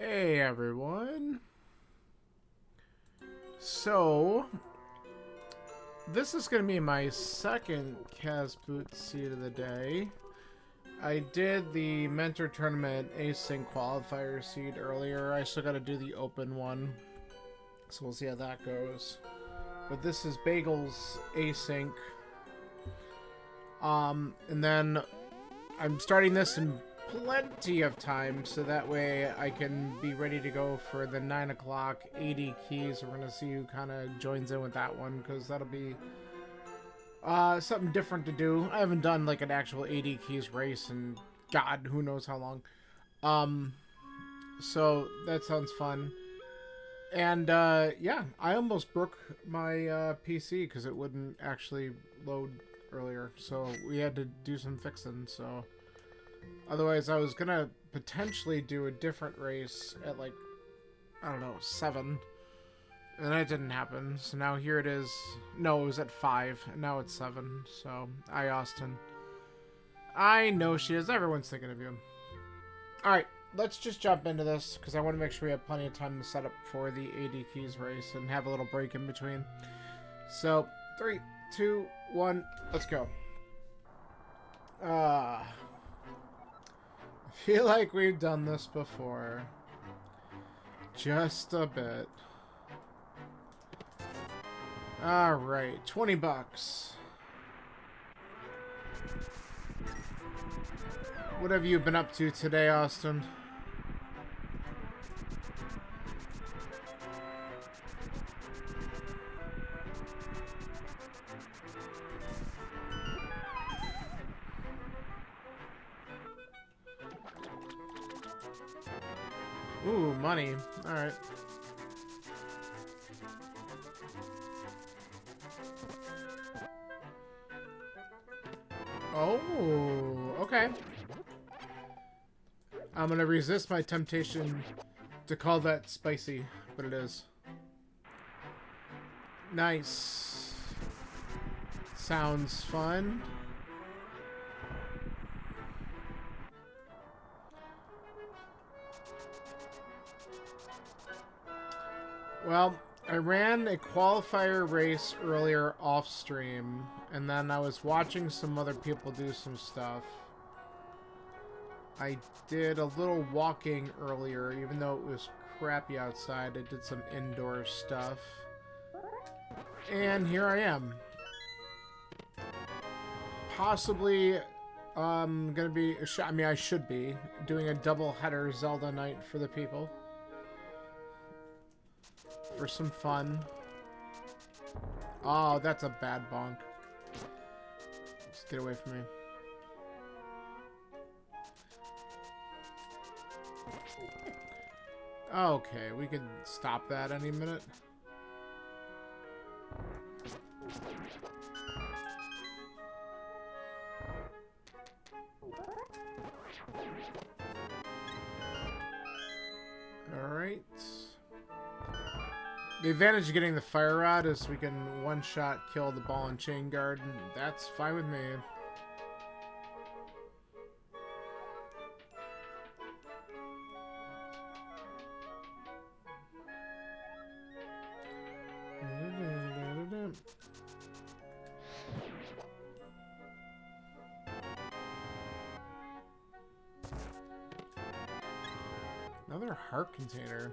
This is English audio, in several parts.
Hey everyone. So, this is going to be my second Cas Boot seed of the day. I did the Mentor Tournament Async Qualifier seed earlier. I still got to do the open one. So we'll see how that goes. But this is Bagel's Async. And then I'm starting this in plenty of time, so that way I can be ready to go for the 9 o'clock 80 keys. We're gonna see who kind of joins in with that one, because that'll be something different to do. I haven't done like an actual 80 keys race in God who knows how long. So that sounds fun. And yeah, I almost broke my PC because it wouldn't actually load earlier, so we had to do some fixing. So otherwise, I was gonna potentially do a different race at like, I don't know, 7. And that didn't happen. So now here it is. No, it was at 5. And now it's 7. So, hi, Austin. I know she is. Everyone's thinking of you. Alright, let's just jump into this, because I want to make sure we have plenty of time to set up for the 80 keys race and have a little break in between. So, 3, 2, 1, let's go. I feel like we've done this before. Just a bit. Alright, 20 bucks. What have you been up to today, Austin? Ooh, money. Alright. Oh, okay. I'm gonna resist my temptation to call that spicy, but it is. Nice. Sounds fun. Well, I ran a qualifier race earlier off stream, and then I was watching some other people do some stuff. I did a little walking earlier, even though it was crappy outside. I did some indoor stuff. And here I am. Possibly, gonna be, I mean, I should be doing a double header Zelda night for the people. For some fun. Oh, that's a bad bonk. Just get away from me. Okay, we can stop that any minute. Alright. The advantage of getting the fire rod is we can one-shot kill the ball and chain guard, and that's fine with me. Another heart container.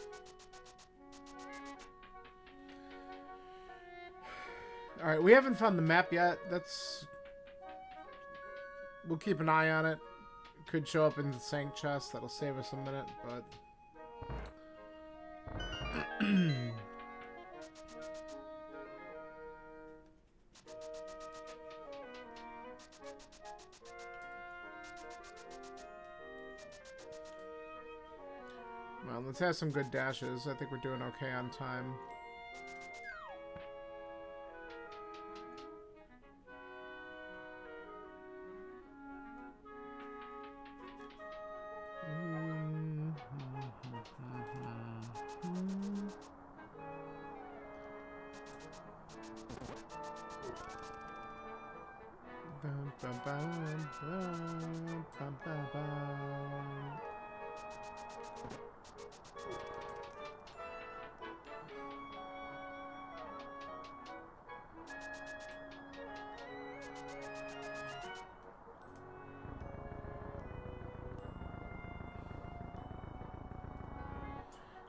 Alright, we haven't found the map yet. We'll keep an eye on it. Could show up in the Sank chest. That'll save us a minute, but... Well, let's have some good dashes. I think we're doing okay on time.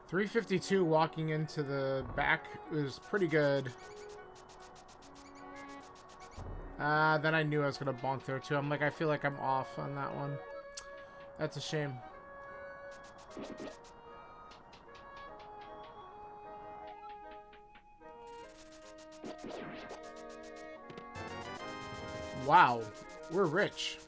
352 walking into the back is pretty good. Then I knew I was gonna bonk there too. I'm like, I feel like I'm off on that one. That's a shame. Wow, we're rich.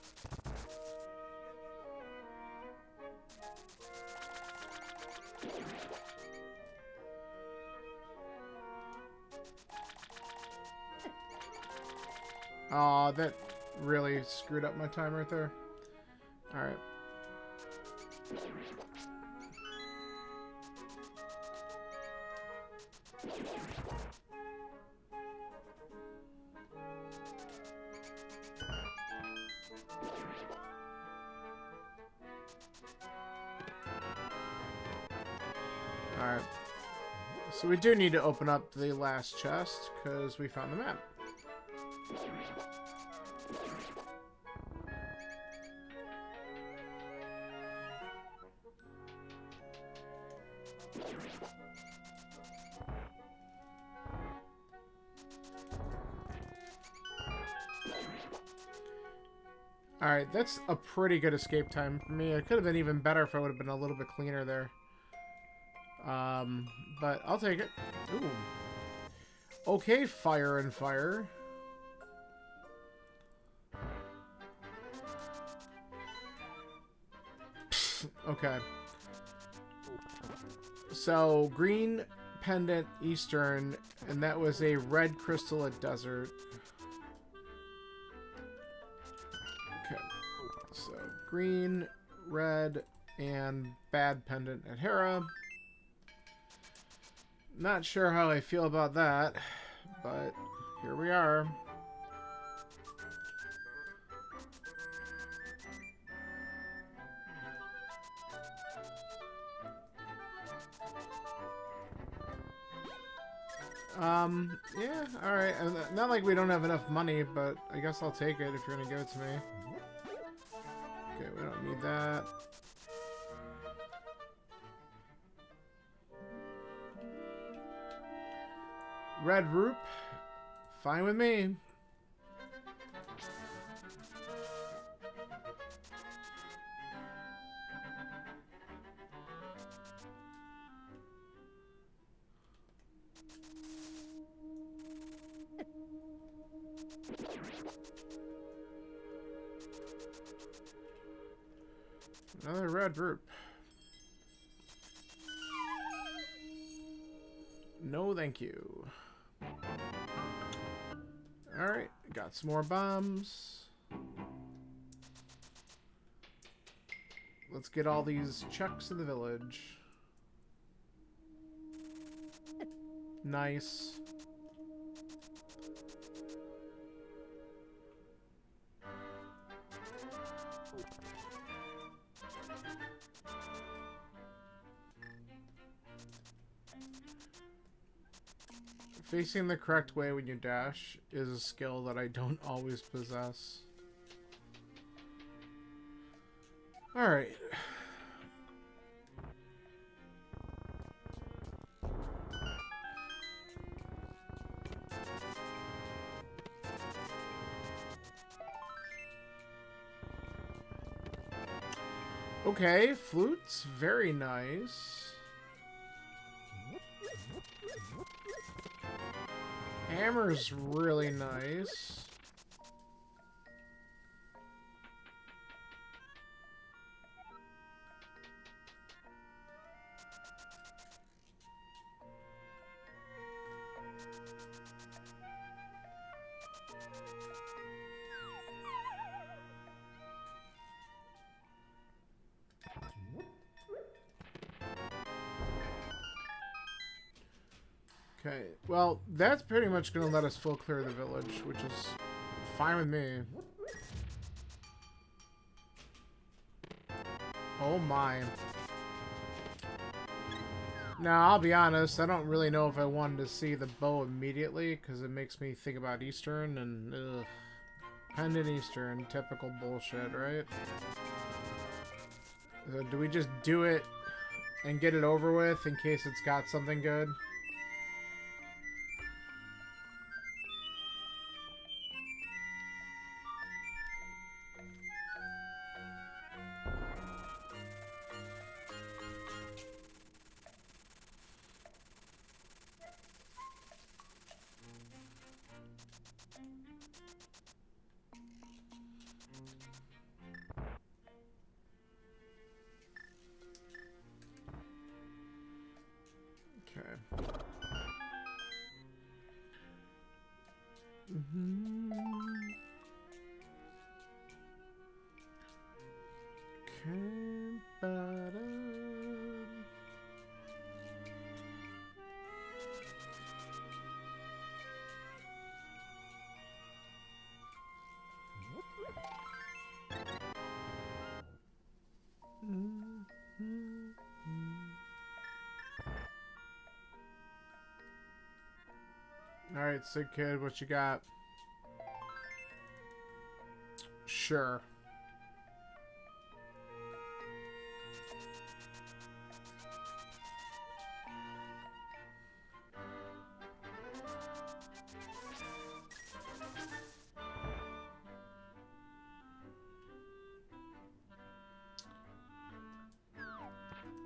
Aw, that really screwed up my time right there. Alright. Alright. So we do need to open up the last chest, because we found the map. Alright, that's a pretty good escape time for me. It could have been even better if I would have been a little bit cleaner there. But I'll take it. Ooh. Okay, fire and fire. Okay. So, green pendant eastern, and that was a red crystal at desert. Okay. So, green, red, and bad pendant at Hera. Not sure how I feel about that, but here we are. Yeah, alright. Not like we don't have enough money, but I guess I'll take it if you're gonna give it to me. Okay, we don't need that. Red root, fine with me. Another red root. No, thank you. Alright, got some more bombs. Let's get all these checks in the village. Nice. Facing the correct way when you dash is a skill that I don't always possess. Alright. Okay, flutes, very nice. Hammer's really nice. Okay, well, that's pretty much going to let us full clear the village, which is fine with me. Oh my. Now, I'll be honest, I don't really know if I wanted to see the bow immediately, because it makes me think about Eastern, and ugh. Pendant Eastern, typical bullshit, right? So do we just do it and get it over with in case it's got something good. Okay. Okay. Alright, sick kid, what you got? Sure.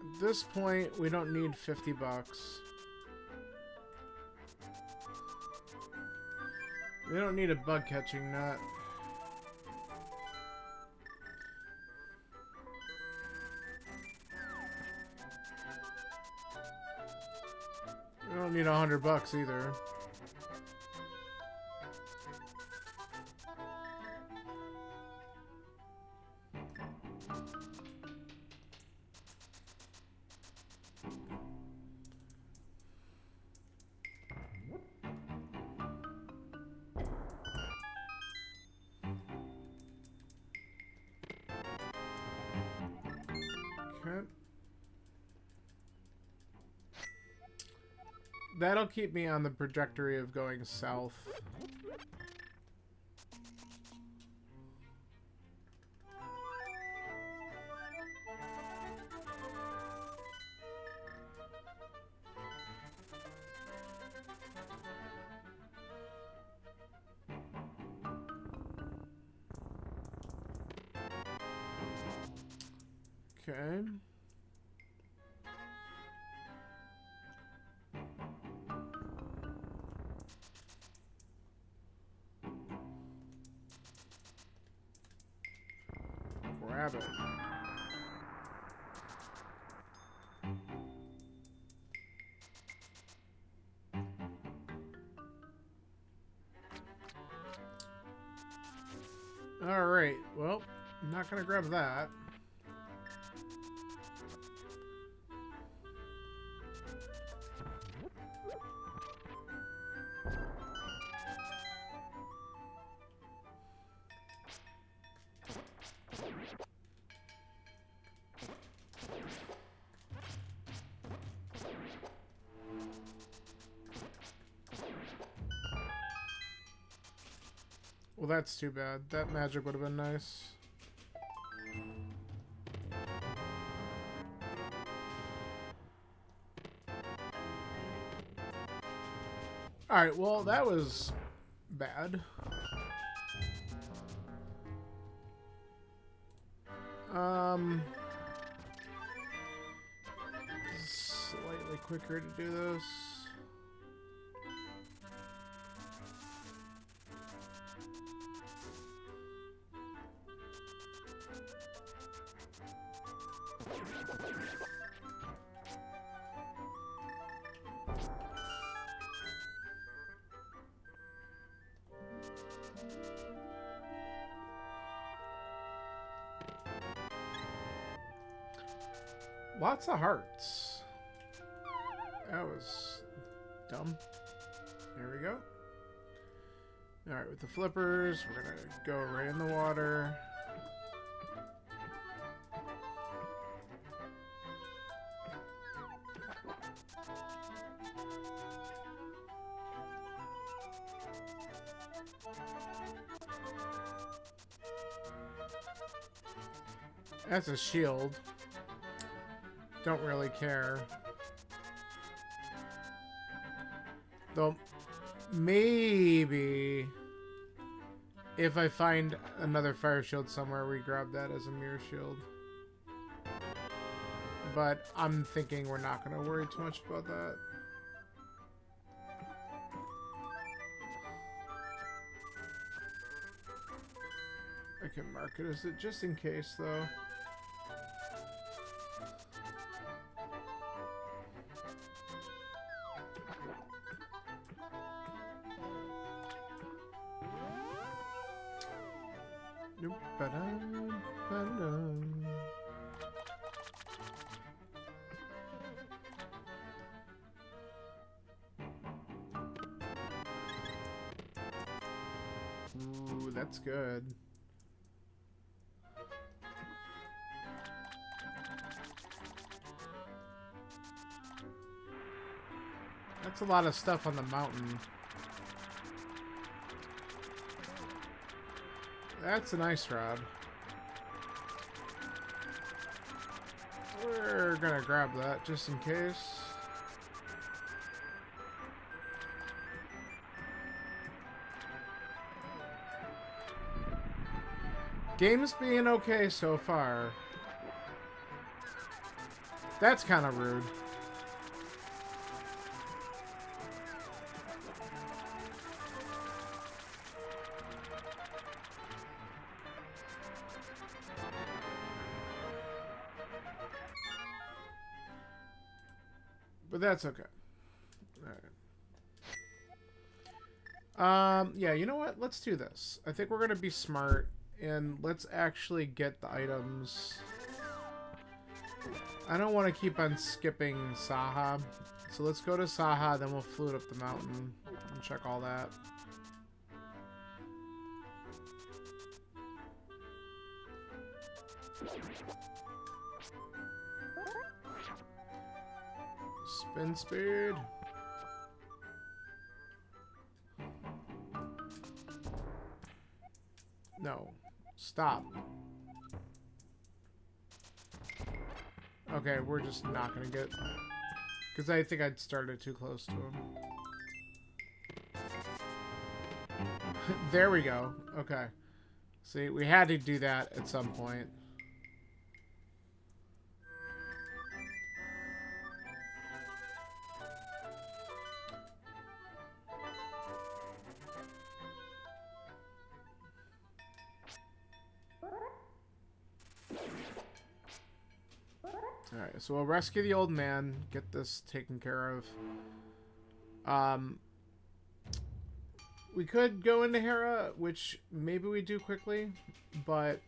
At this point, we don't need 50 bucks. We don't need a bug catching nut. We don't need 100 bucks either. Okay. That'll keep me on the trajectory of going south. Okay. Grab it. Alright, well, I'm not gonna grab that. Well, that's too bad. That magic would have been nice. Alright, well, that was bad. Slightly quicker to do this. Lots of hearts. That was dumb. There we go. Alright, with the flippers, we're gonna go right in the water. That's a shield. don't really care. Though, maybe if I find another fire shield somewhere, we grab that as a mirror shield. But I'm thinking we're not going to worry too much about that. I can mark it as it just in case, though. Nope. Ba-dum, ba-dum. Ooh, that's good. That's a lot of stuff on the mountain. That's an ice rod. We're gonna grab that just in case. Game's being okay so far. That's kind of rude. But that's okay. Alright. Yeah, you know what? Let's do this. I think we're gonna be smart. And let's actually get the items. I don't want to keep on skipping Saha. So let's go to Saha, then we'll flute up the mountain and check all that. Spin speed. No. Stop. Okay, we're just not gonna get... Because I think I'd started too close to him. There we go. Okay. See, we had to do that at some point. Alright, so we'll rescue the old man, get this taken care of. We could go into Hera, which maybe we do quickly, but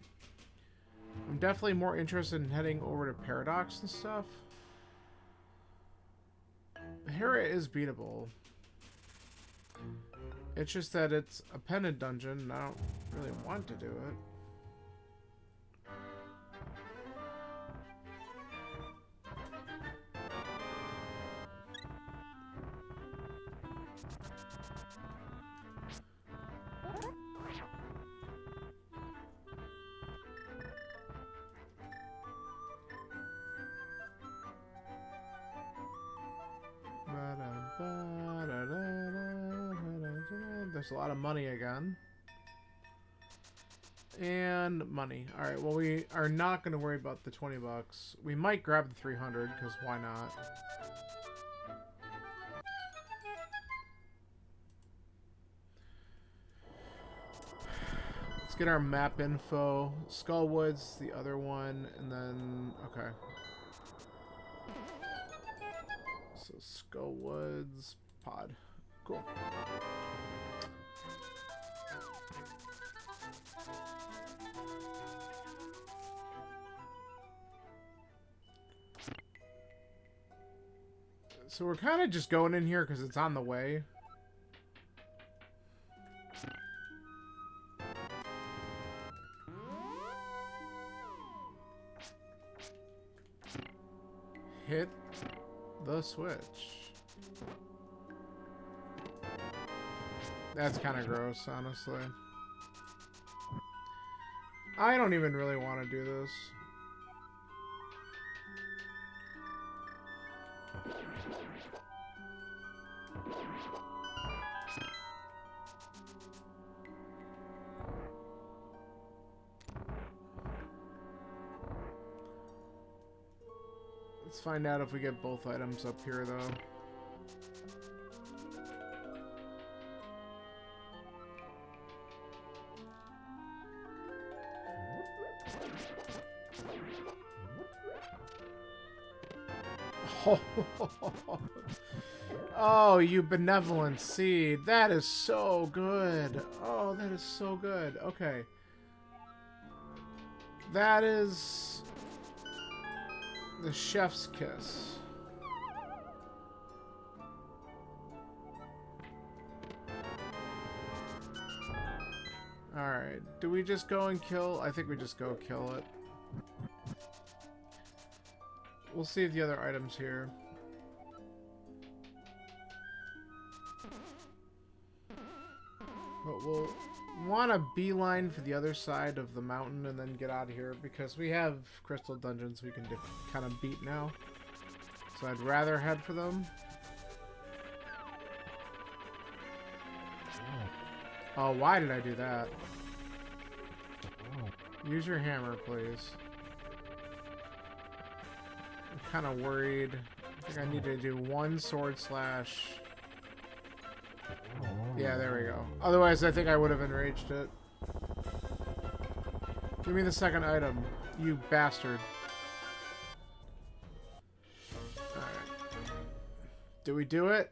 I'm definitely more interested in heading over to Paradox and stuff. Hera is beatable. It's just that it's a pendant dungeon, and I don't really want to do it. There's a lot of money again. And money. Alright, well we are not going to worry about the 20 bucks. We might grab the 300, because why not? Let's get our map info. Skullwood's the other one, and then... okay. So Skullwood's pod. Cool. So we're kind of just going in here because it's on the way. Hit the switch. That's kind of gross, honestly. I don't even really want to do this. Let's find out if we get both items up here, though. Oh, you benevolent seed. That is so good. Oh, that is so good. Okay. That is the chef's kiss. Alright. Do we just go and kill? I think we just go kill it. We'll see if the other items here. But we'll want a beeline for the other side of the mountain and then get out of here because we have crystal dungeons we can kind of beat now. So I'd rather head for them. Oh, why did I do that? Use your hammer, please. I'm kind of worried. I think I need to do one sword slash... Yeah, there we go. Otherwise, I think I would have enraged it. Give me the second item, you bastard. Alright. Do we do it?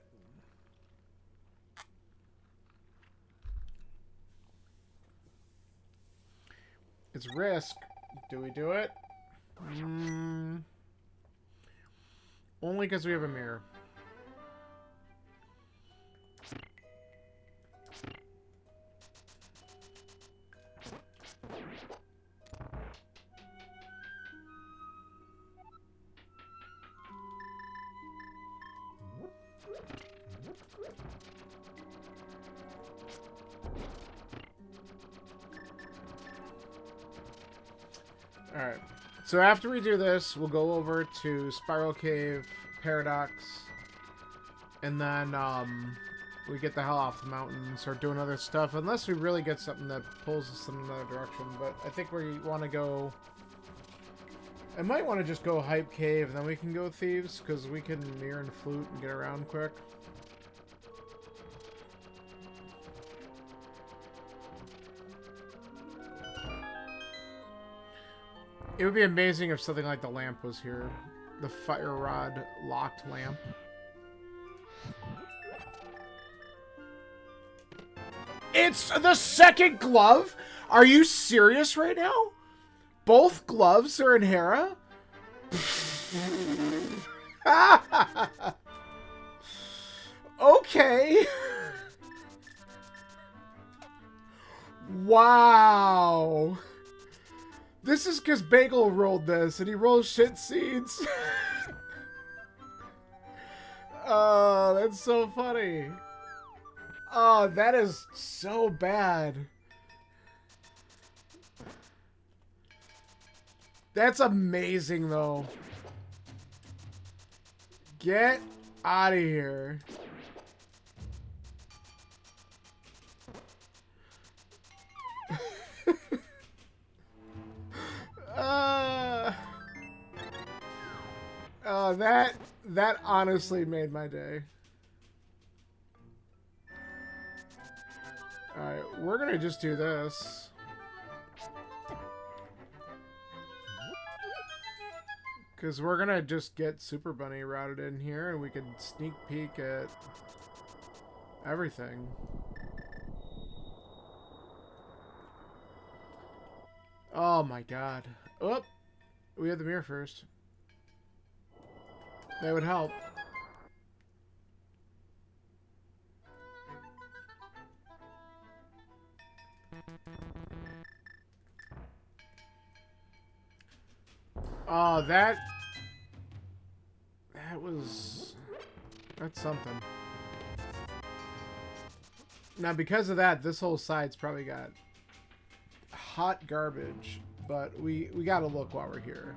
It's risk. Do we do it? Only because we have a mirror. Alright, so after we do this, we'll go over to Spiral Cave, Paradox, and then we get the hell off the mountain and start doing other stuff, unless we really get something that pulls us in another direction. But I think we want to go... I might want to just go Hype Cave, and then we can go Thieves, because we can mirror and flute and get around quick. It would be amazing if something like the lamp was here. The fire rod locked lamp. It's the second glove? Are you serious right now? Both gloves are in Hera? Okay. Wow. This is because Bagel rolled this, and he rolled shit seeds. Oh, that's so funny. Oh, that is so bad. That's amazing, though. Get out of here. That honestly made my day. Alright, we're gonna just do this. Because we're gonna just get Super Bunny routed in here and we can sneak peek at everything. Oh my god. Oh! We have the mirror first. That would help. Oh, that's something. Now, because of that, this whole side's probably got hot garbage, but we gotta look while we're here.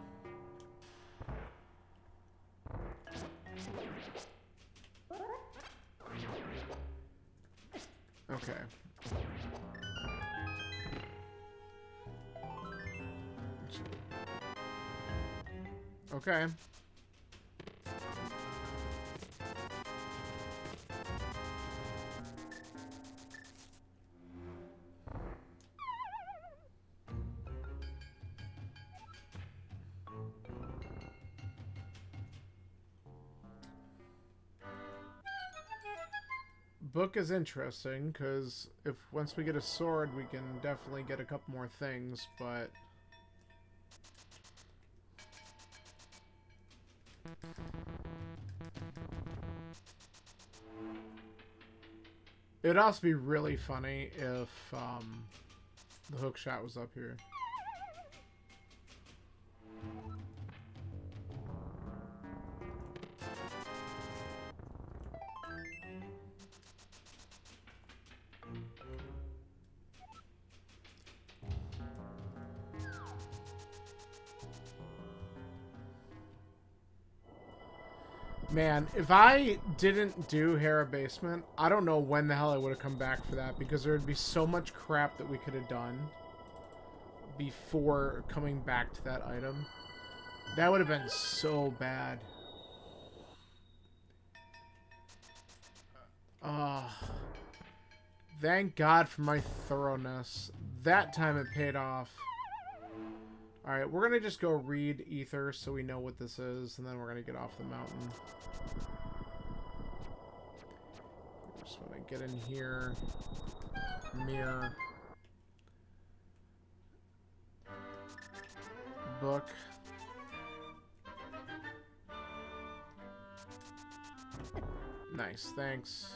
Okay. Okay. Book is interesting because if once we get a sword, we can definitely get a couple more things, but it would also be really funny if the hook shot was up here. Man, if I didn't do Hera Basement, I don't know when the hell I would have come back for that, because there would be so much crap that we could have done before coming back to that item. That would have been so bad. Thank God for my thoroughness. That time it paid off. Alright, we're going to just go read Ether so we know what this is, and then we're going to get off the mountain. Just want to get in here. Mirror. Book. Nice, thanks.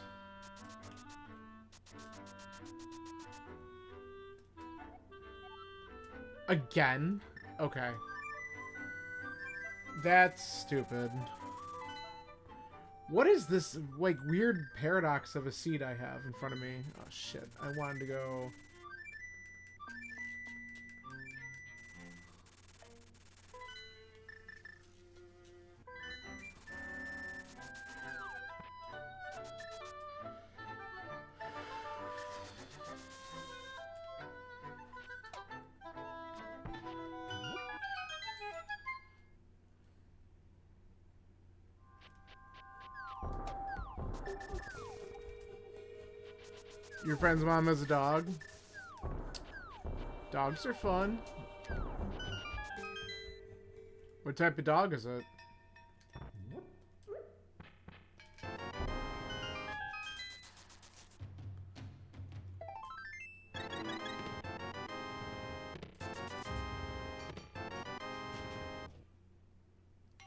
Again? Okay. That's stupid. What is this, like, weird paradox of a seed I have in front of me? Oh, shit. I wanted to go... Your friend's mom has a dog? Dogs are fun. What type of dog is it?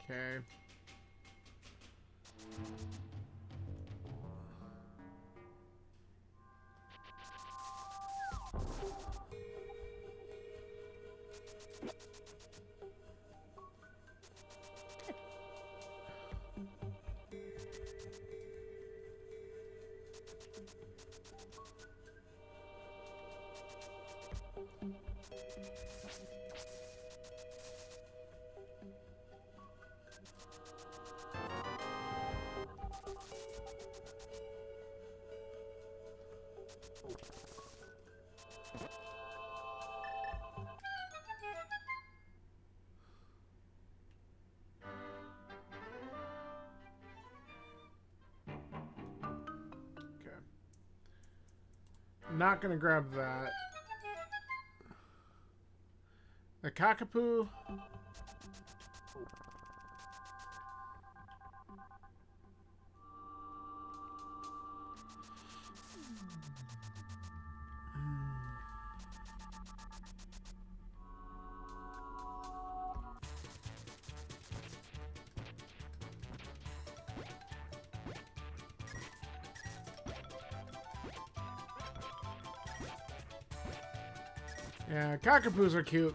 Okay. Not gonna grab that. The cockapoo. Yeah, cockapoos are cute.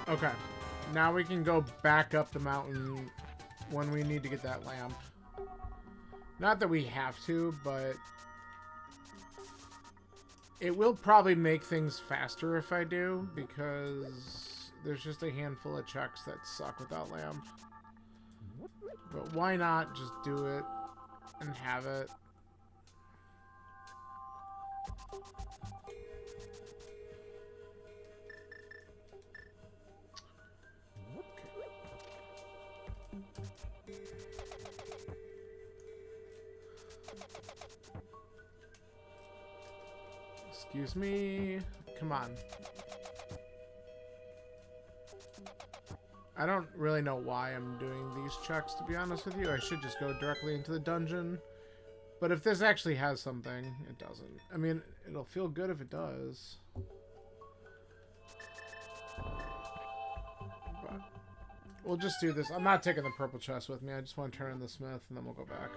Okay. Now we can go back up the mountain when we need to get that lamp. Not that we have to, but it will probably make things faster if I do, because there's just a handful of checks that suck without lamp. But why not just do it and have it? Excuse me. Come on. I don't really know why I'm doing these checks, to be honest with you. I should just go directly into the dungeon. But if this actually has something, it doesn't. I mean, it'll feel good if it does. But we'll just do this. I'm not taking the purple chest with me. I just want to turn in the smith, and then we'll go back.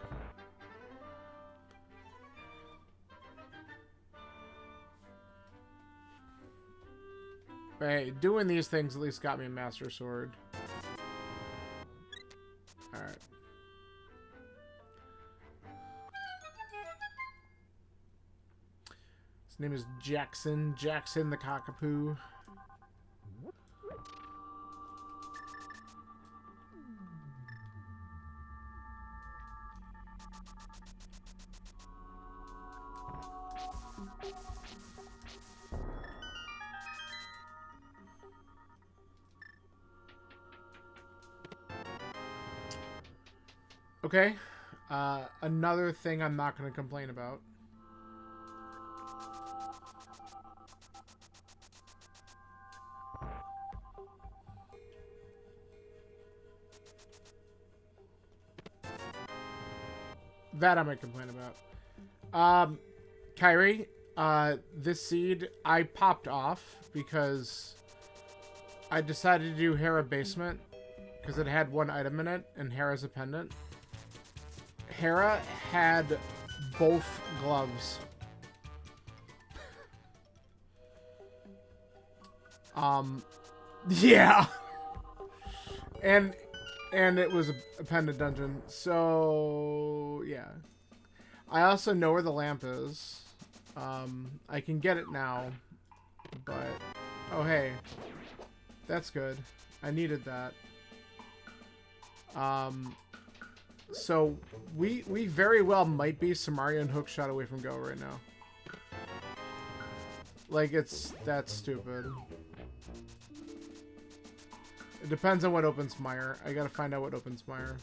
But hey, doing these things at least got me a master sword. Alright. His name is Jackson. Jackson the Cockapoo. Okay, another thing I'm not going to complain about. That I might complain about. Kyrie, this seed I popped off because I decided to do Hera Basement because it had one item in it, and Hera's a pendant. Hera had both gloves. Yeah. And it was a pendant dungeon. So, yeah. I also know where the lamp is. I can get it now. But, oh hey. That's good. I needed that. So we very well might be Samaria and Hookshot away from go right now. Like, it's that stupid. It depends on what opens Mire. I gotta find out what opens Mire.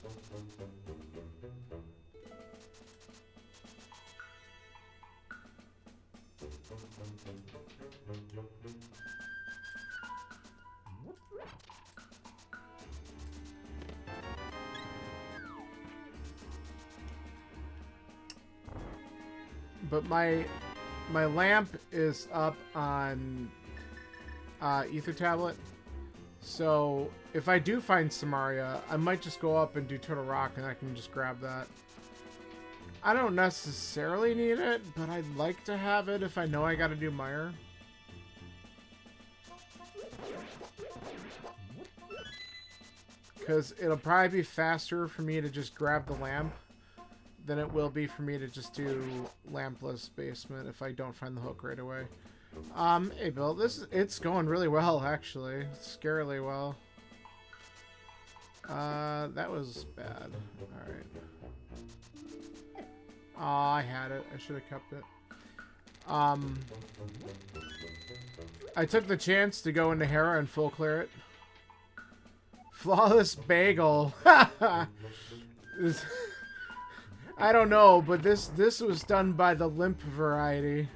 But my lamp is up on Ether Tablet. So if I do find Samaria, I might just go up and do Turtle Rock and I can just grab that. I don't necessarily need it, but I'd like to have it if I know I gotta do Mire. Because it'll probably be faster for me to just grab the lamp than it will be for me to just do lampless basement if I don't find the hook right away. Hey Bill, it's going really well actually. Scarily well. That was bad. Alright. Oh, I had it. I should have kept it. I took the chance to go into Hera and full clear it. Flawless Bagel. I don't know, but this was done by the limp variety.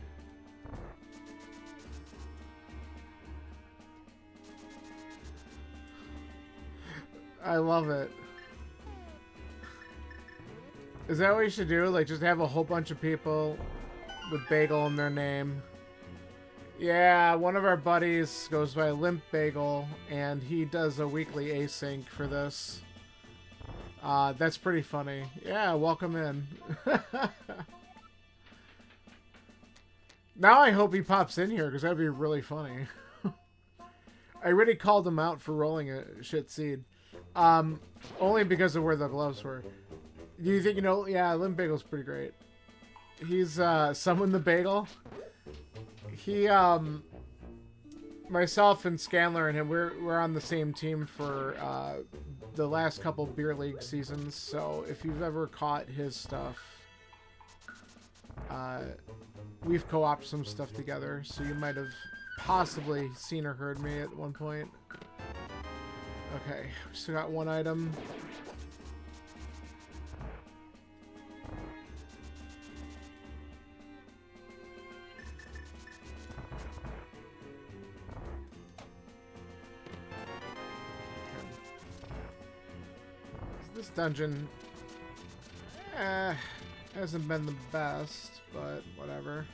I love it. Is that what you should do? Like, just have a whole bunch of people with Bagel in their name? Yeah, one of our buddies goes by Limp Bagel, and he does a weekly async for this. That's pretty funny. Yeah, welcome in. Now I hope he pops in here, because that'd be really funny. I already called him out for rolling a shit seed. Only because of where the gloves were. Do you think, you know, yeah, Limp Bagel's pretty great. He's, Summon the Bagel. He, myself and Scanler and him, we're on the same team for the last couple beer league seasons. So if you've ever caught his stuff, we've co-opted some stuff together. So you might have possibly seen or heard me at one point. Okay, we still got one item. This dungeon hasn't been the best, but whatever.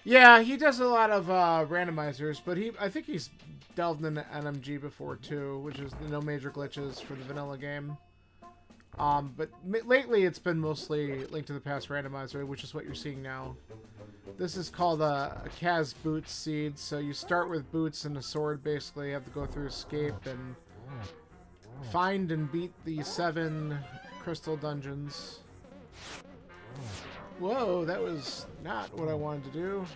Yeah, he does a lot of randomizers, but I think he's delved into NMG before too, which is the no major glitches for the vanilla game. But lately it's been mostly Link to the Past randomizer, which is what you're seeing now. This is called a Kaz Boots seed, so you start with boots and a sword, basically. You have to go through escape and find and beat the 7 crystal dungeons. Whoa, that was not what I wanted to do.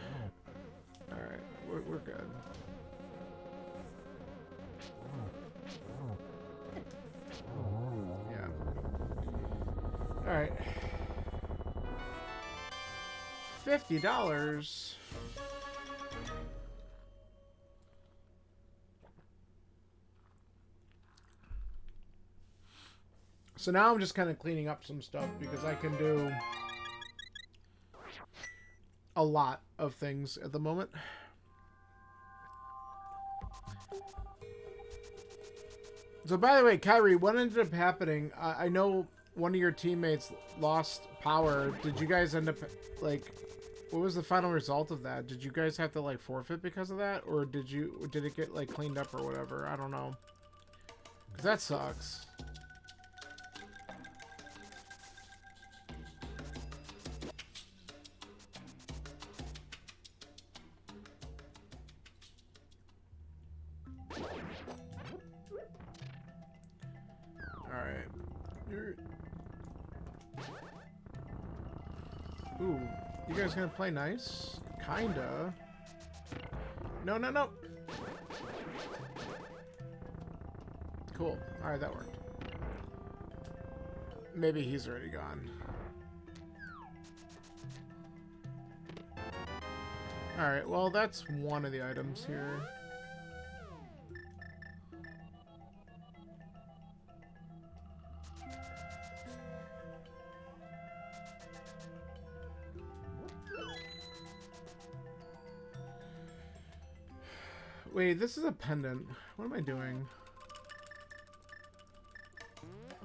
Alright, we're good. Yeah. Alright. $50. So now I'm just kind of cleaning up some stuff because I can do a lot of things at the moment. So by the way, Kyrie, what ended up happening? I know one of your teammates lost power. Did you guys end up, like, what was the final result of that? Did you guys have to, like, forfeit because of that? Or did it get, like, cleaned up or whatever? I don't know. Because that sucks. Ooh, you guys gonna play nice? Kinda. No, no, no. Cool. Alright, that worked. Maybe he's already gone. Alright, well, that's one of the items here. Wait, this is a pendant. What am I doing?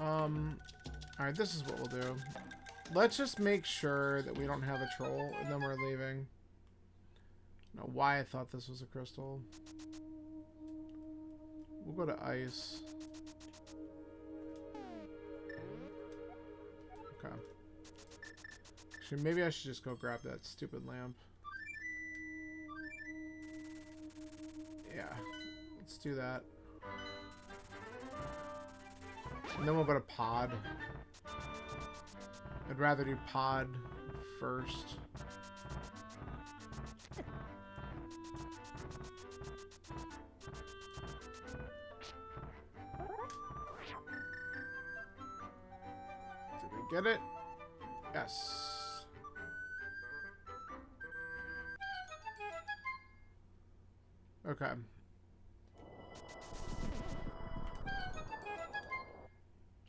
Alright, this is what we'll do. Let's just make sure that we don't have a troll, and then we're leaving. I don't know why I thought this was a crystal. We'll go to ice. Okay. Actually, maybe I should just go grab that stupid lamp. Yeah, let's do that. And then we'll go to pod. I'd rather do pod first. Did we get it? Yes. Okay.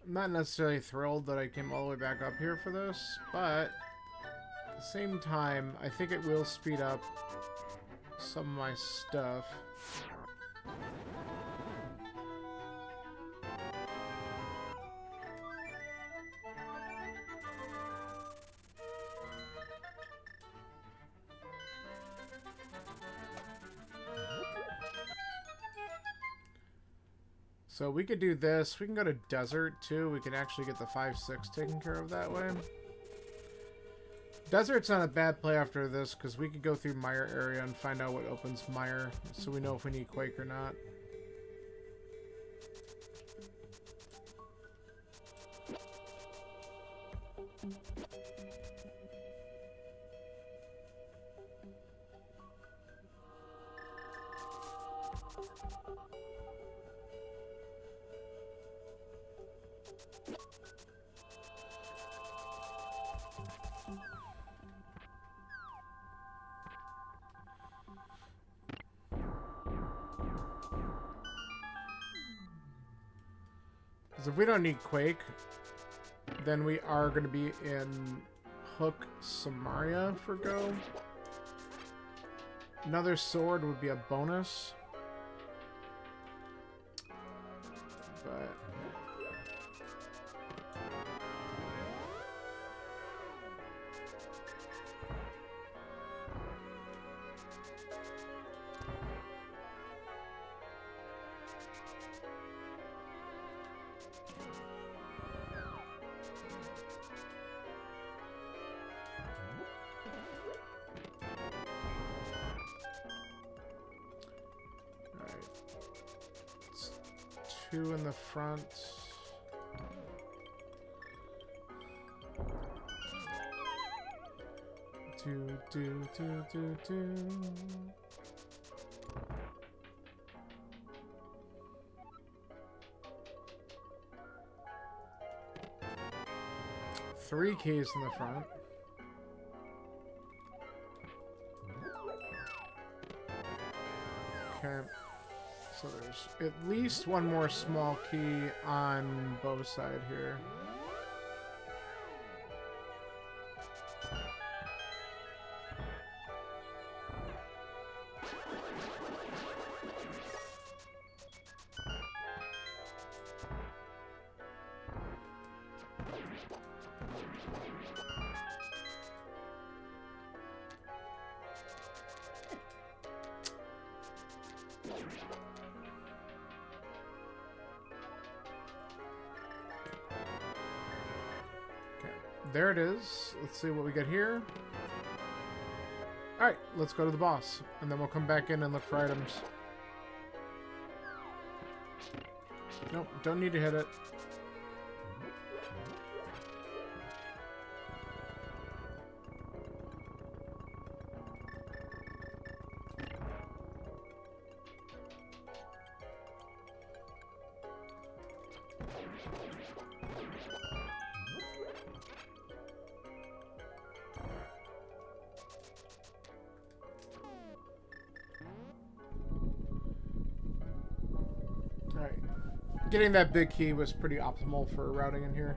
I'm not necessarily thrilled that I came all the way back up here for this, but at the same time, I think it will speed up some of my stuff. So we could do this. We can go to desert too. We can actually get the 5-6 taken care of that way. Desert's not a bad play after this because we could go through Mire area and find out what opens Mire so we know if we need Quake or not. Because if we don't need Quake, then we are going to be in Hook Samaria for Go. Another sword would be a bonus. But two in the front. Do. 3 keys in the front. Okay. So there's at least one more small key on both side here. There it is. Let's see what we get here. Alright, let's go to the boss. And then we'll come back in and look for items. Nope, don't need to hit it. Alright. Getting that big key was pretty optimal for routing in here.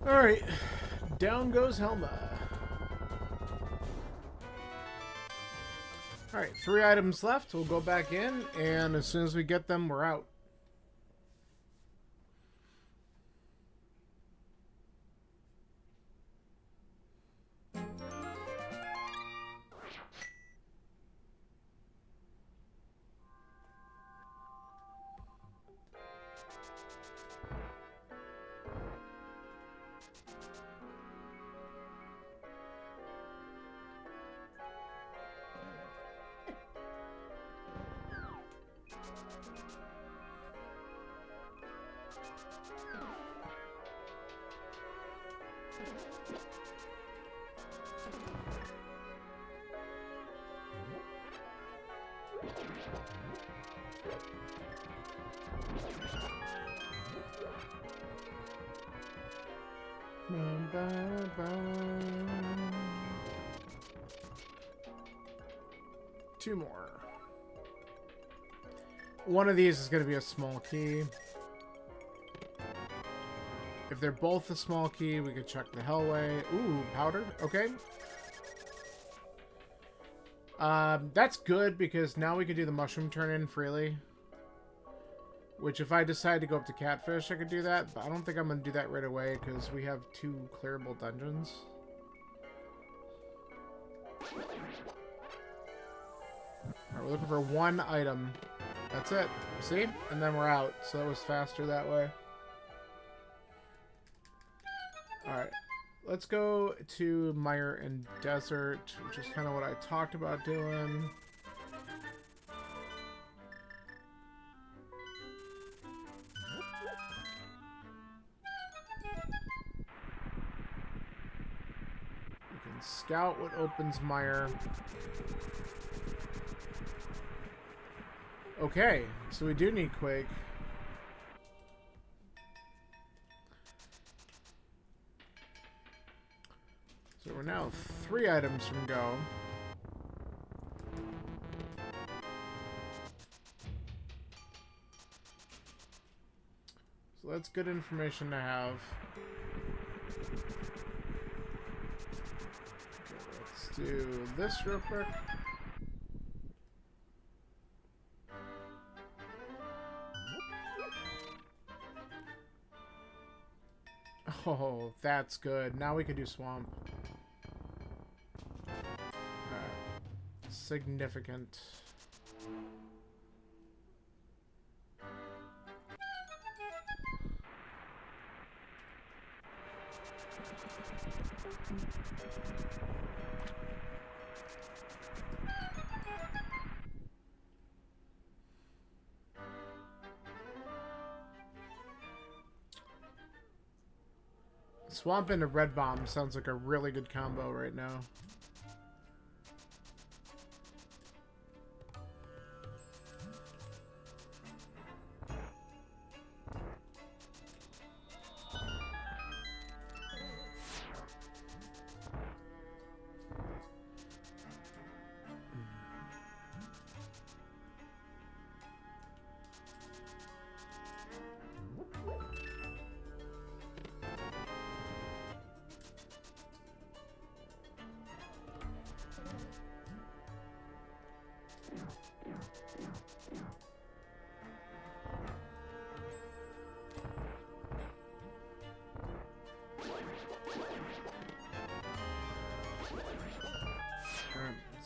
Alright, down goes Helma. Alright, 3 items left. We'll go back in, and as soon as we get them, we're out. Two more. One of these is going to be a small key. If they're both a small key, we could check the hellway. Ooh, powder. Okay. That's good because now we can do the mushroom turn-in freely. Which, if I decide to go up to Catfish, I could do that. But I don't think I'm going to do that right away because we have 2 clearable dungeons. Alright, we're looking for 1 item. That's it. See? And then we're out. So that was faster that way. Alright. Let's go to Mire and Desert, which is kind of what I talked about doing. We can scout what opens Mire. Okay, so we do need Quake. So we're now 3 items from go. So that's good information to have. Okay, let's do this real quick. Oh, that's good. Now we can do Swamp. Significant. Swamp into Red Bomb sounds like a really good combo right now.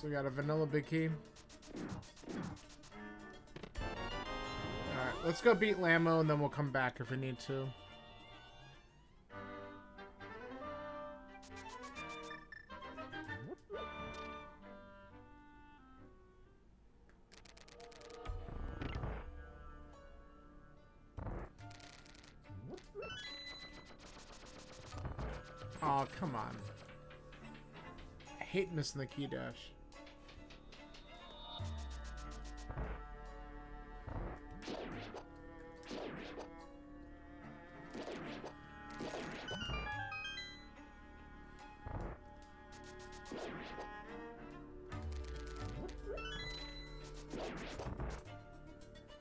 So we got a vanilla big key. Alright, let's go beat Lammo and then we'll come back if we need to. Oh, come on. I hate missing the key dash.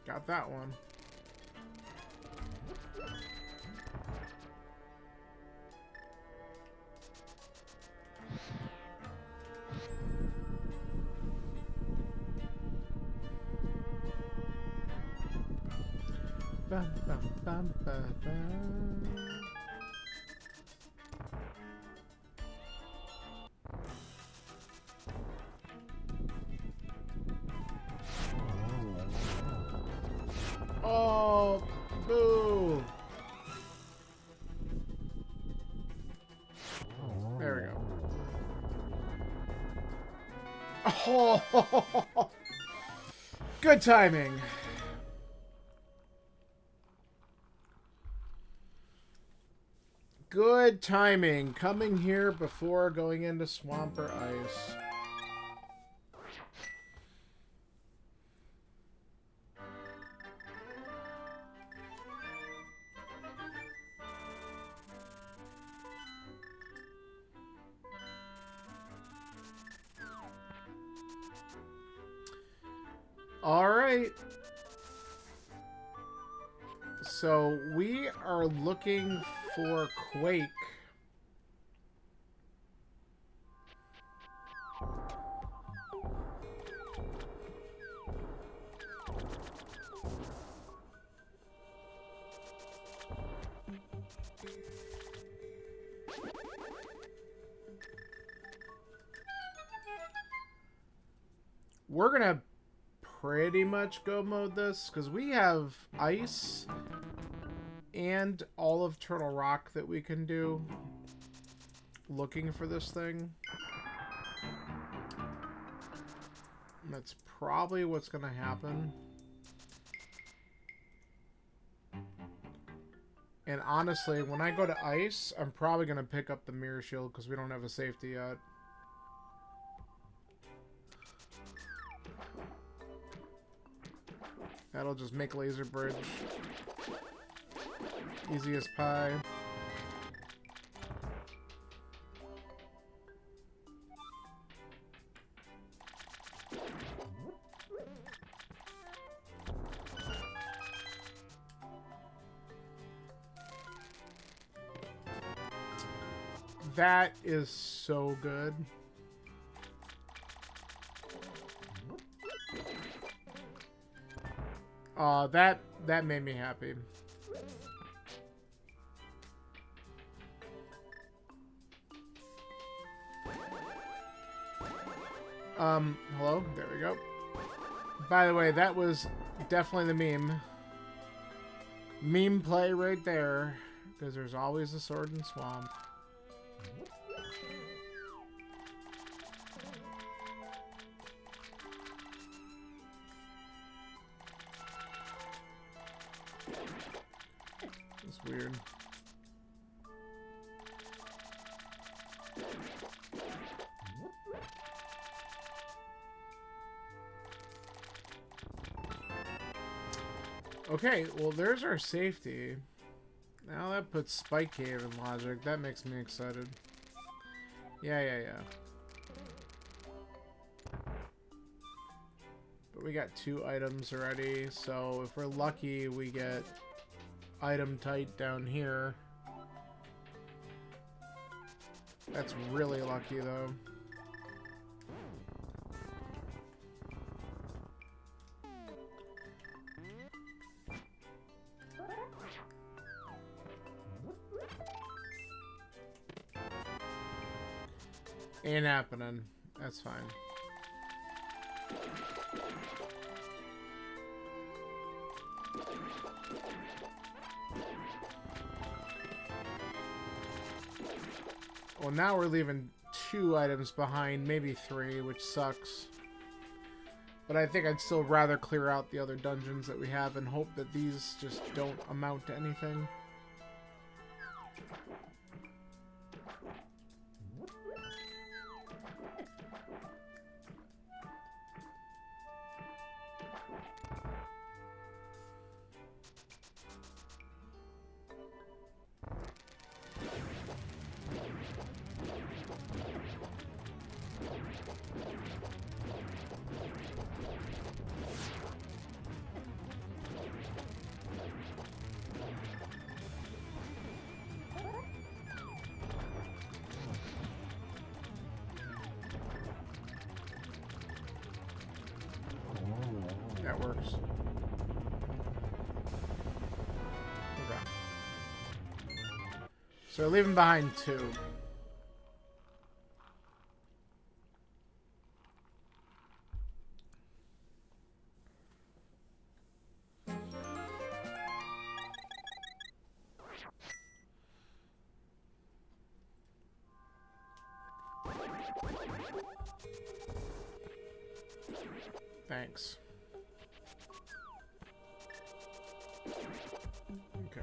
Got that one. Bum, bum, bum, bum, bum. Oh, boo. There we go. Oh, good timing. Good timing. Coming here before going into Swamp or Ice. All right. So we are looking for Quake. We're gonna pretty much go mode this because we have ice and all of Turtle Rock that we can do looking for this thing. That's probably what's gonna happen. And honestly, when I go to ice, I'm probably gonna pick up the mirror shield because we don't have a safety yet. That'll just make laser bridge. Easy as pie. That is so good. That made me happy. Hello? There we go. By the way, that was definitely the meme. Meme play right there. Because there's always a sword in swamp. It's weird. Okay, well, there's our safety. Now that puts Spike Cave in logic. That makes me excited. Yeah. But we got 2 items already, so if we're lucky, we get item tight down here. That's really lucky, though. Ain't happening. That's fine. Well, now we're leaving 2 items behind, maybe 3, which sucks. But I think I'd still rather clear out the other dungeons that we have and hope that these just don't amount to anything. That works. Okay. So we're leaving behind 2. Thanks. Okay.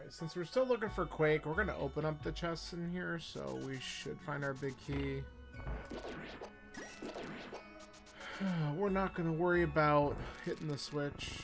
Alright, since we're still looking for Quake, we're going to open up the chests in here, so we should find our big key. We're not going to worry about hitting the switch.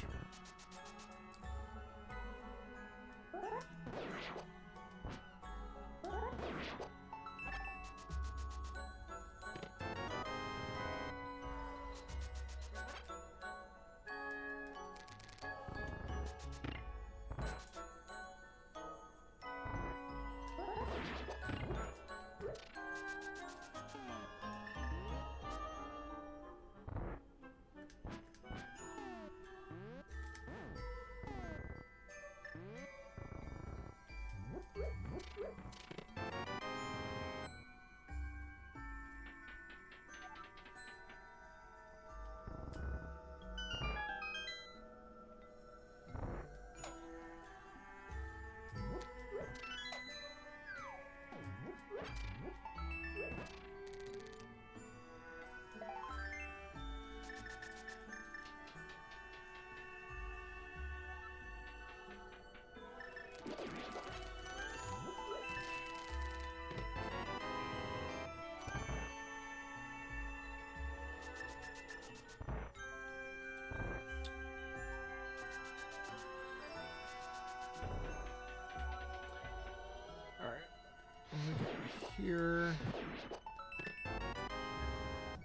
Here.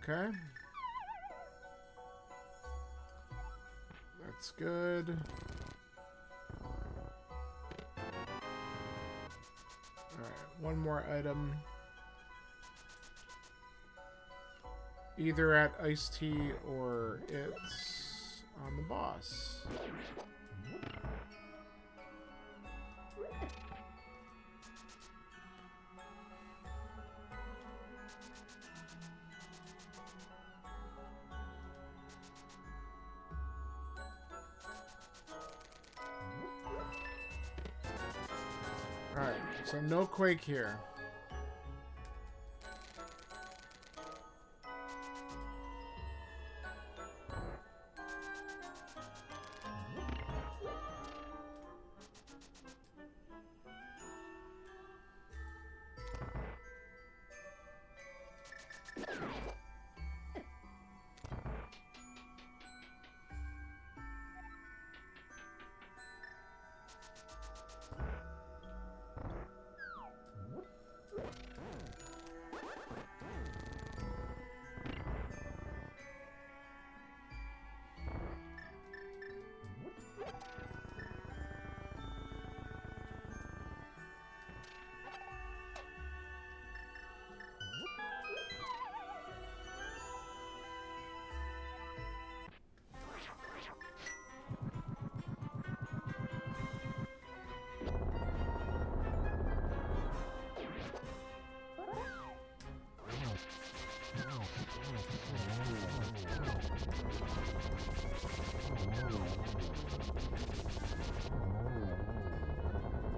Okay. That's good. Alright, one more item. Either at iced tea or it's on the boss. Alright, so no Quake here.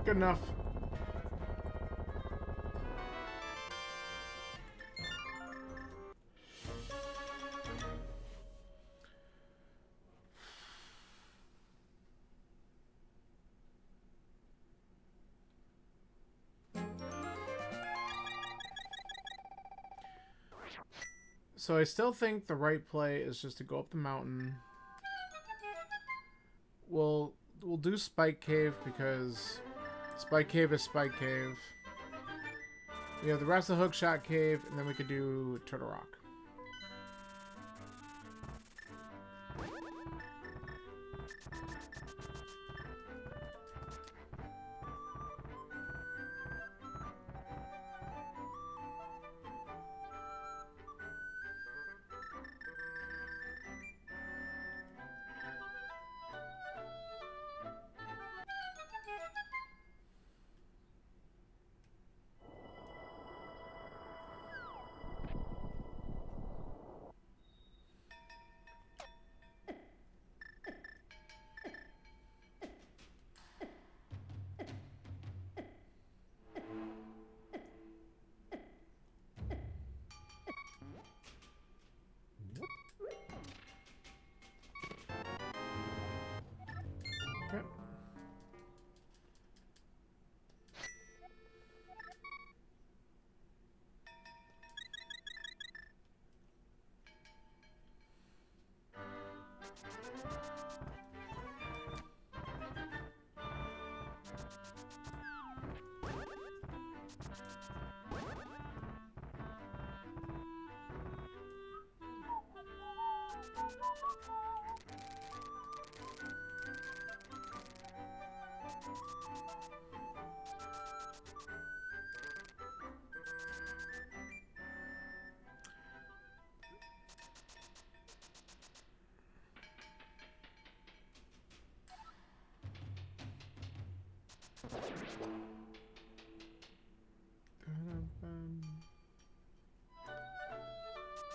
Good enough. So I still think the right play is just to go up the mountain. We'll do Spike Cave because Spike Cave is Spike Cave. We have the rest of Hookshot Cave, and then we could do Turtle Rock.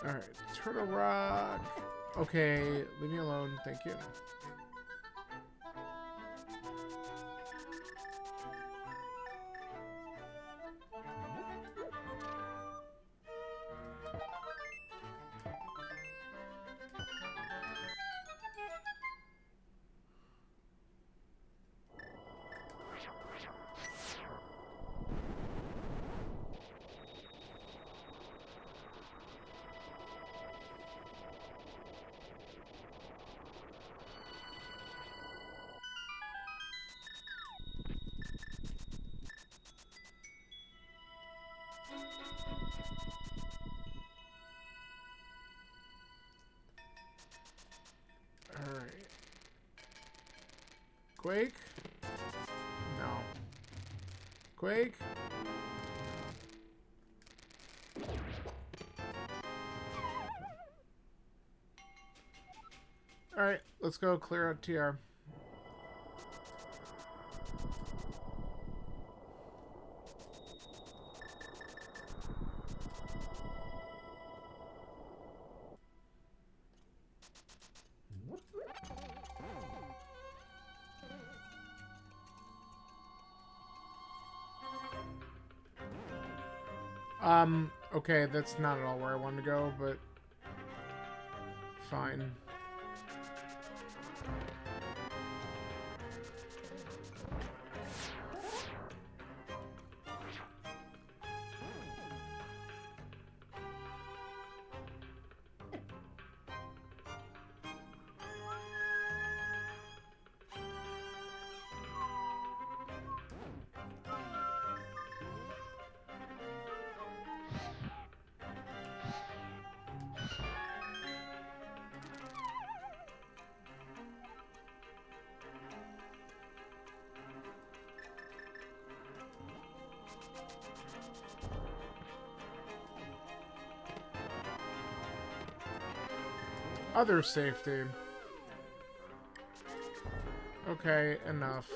Alright, Turtle Rock. Okay, leave me alone, thank you. Alright. Quake? No. Quake? Alright, let's go clear out TR. Okay, that's not at all where I wanted to go, but fine. Other safety. Okay, enough.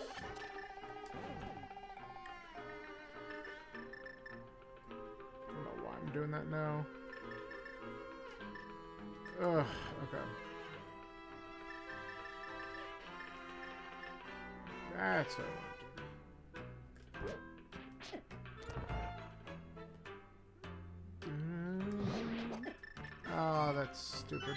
I don't know why I'm doing that now. Ugh, okay. That's what I want to do. Oh, that's stupid.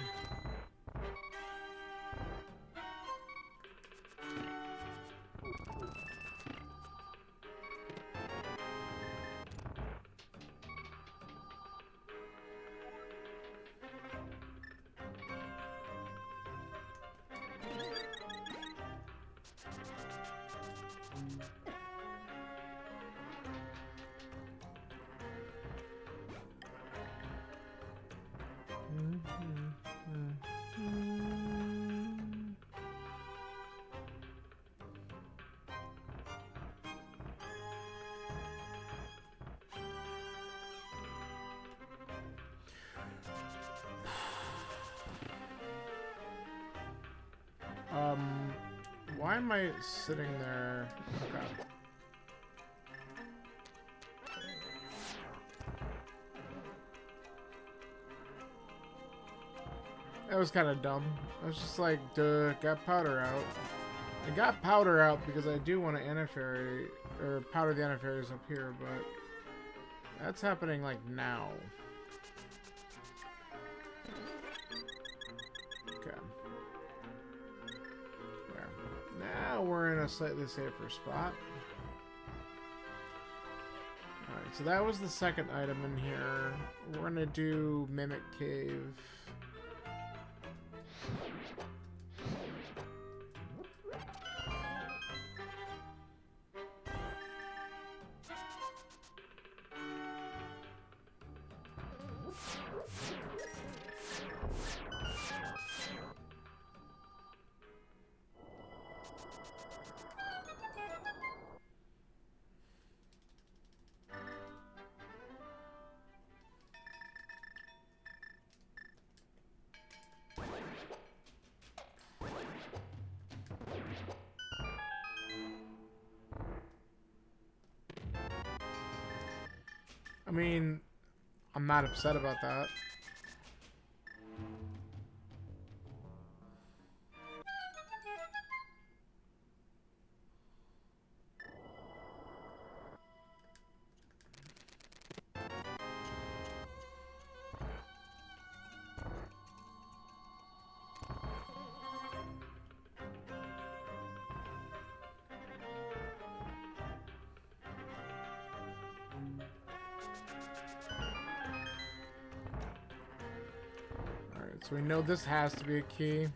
Why am I sitting there? Okay. That was kind of dumb. I was just like, duh, got powder out. I got powder out because I do want to antiferry, or powder the antiferries up here, but that's happening like now. Okay. There. Now we're in a slightly safer spot. Alright, so that was the second item in here. We're gonna do Mimic Cave. I mean, I'm not upset about that. So we know this has to be a key.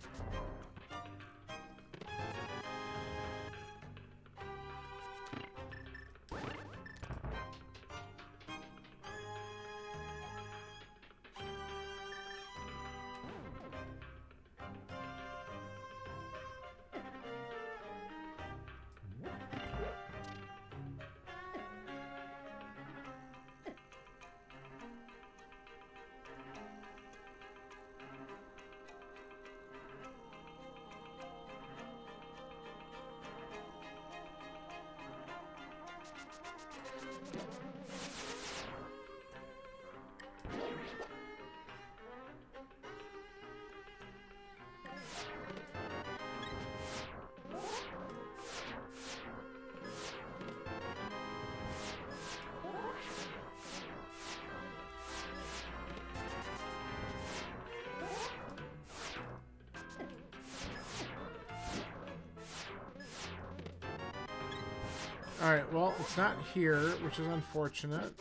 Alright, well, it's not here, which is unfortunate.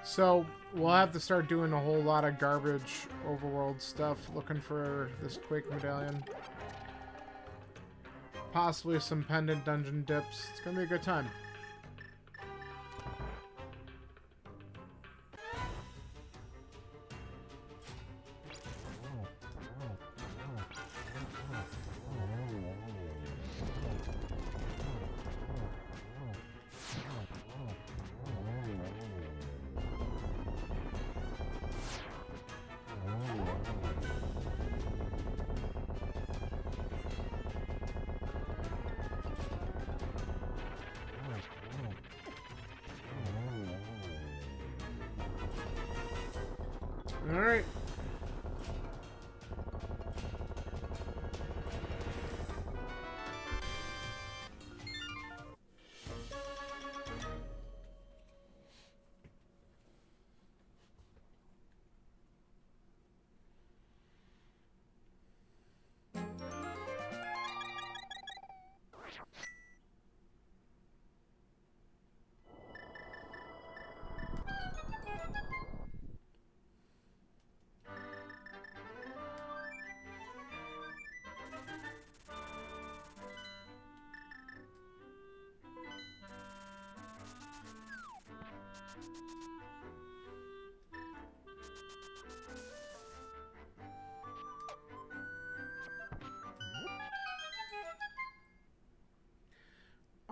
So, we'll have to start doing a whole lot of garbage overworld stuff, looking for this Quake medallion. Possibly some pendant dungeon dips. It's gonna be a good time. All right.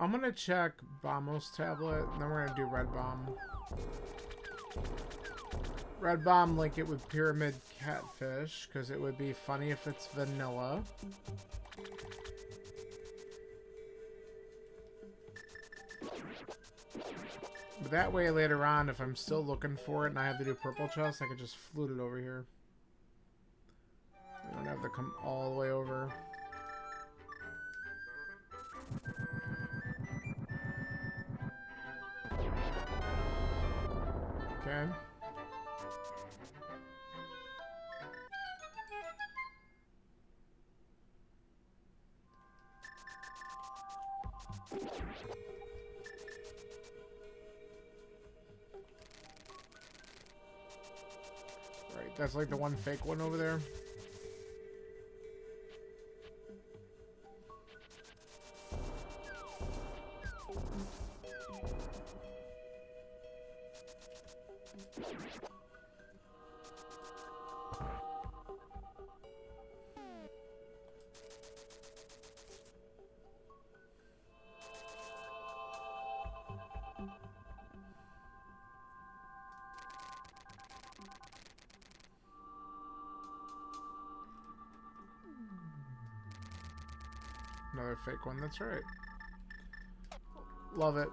I'm gonna check Bombo's tablet, and then we're gonna do Red Bomb. Red Bomb, link it with Pyramid Catfish, because it would be funny if it's vanilla. But that way, later on, if I'm still looking for it and I have to do Purple Chest, I can just flute it over here. I don't have to come all the way over. Okay. Right, that's like the one fake one over there. another fake one. That's right. Love it.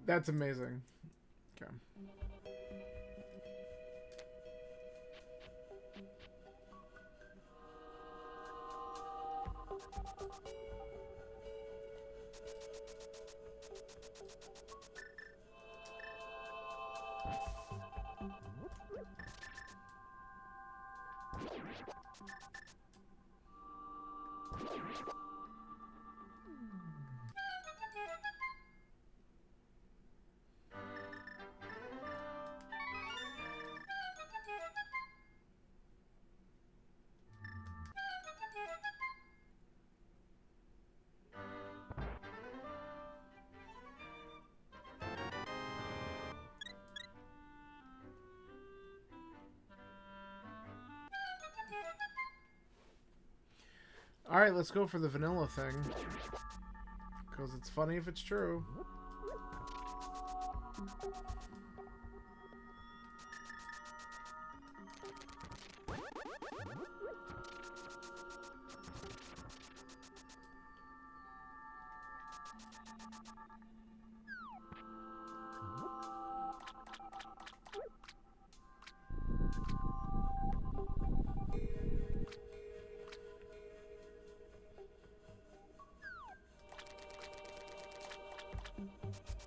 That's amazing. Okay. Alright, let's go for the vanilla thing. Because it's funny if it's true.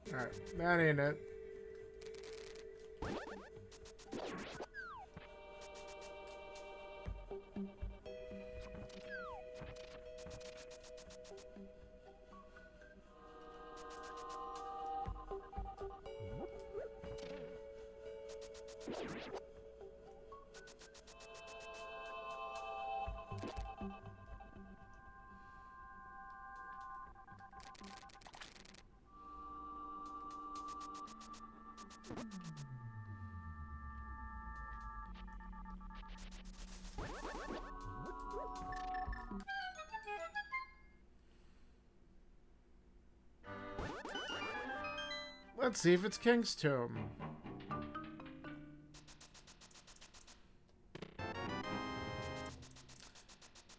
Alright, that ain't it. Let's see if it's King's Tomb.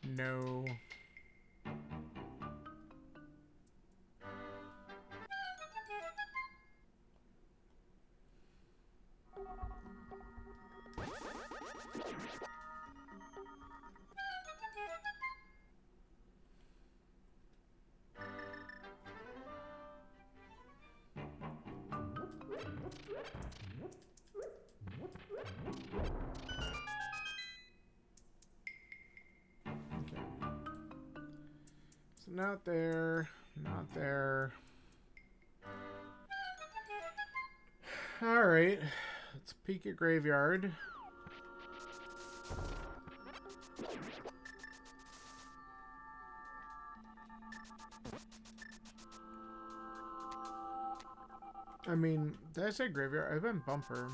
No. Not there. Not there. Alright. Let's peek at Graveyard. I mean, did I say Graveyard? I've been Bumper.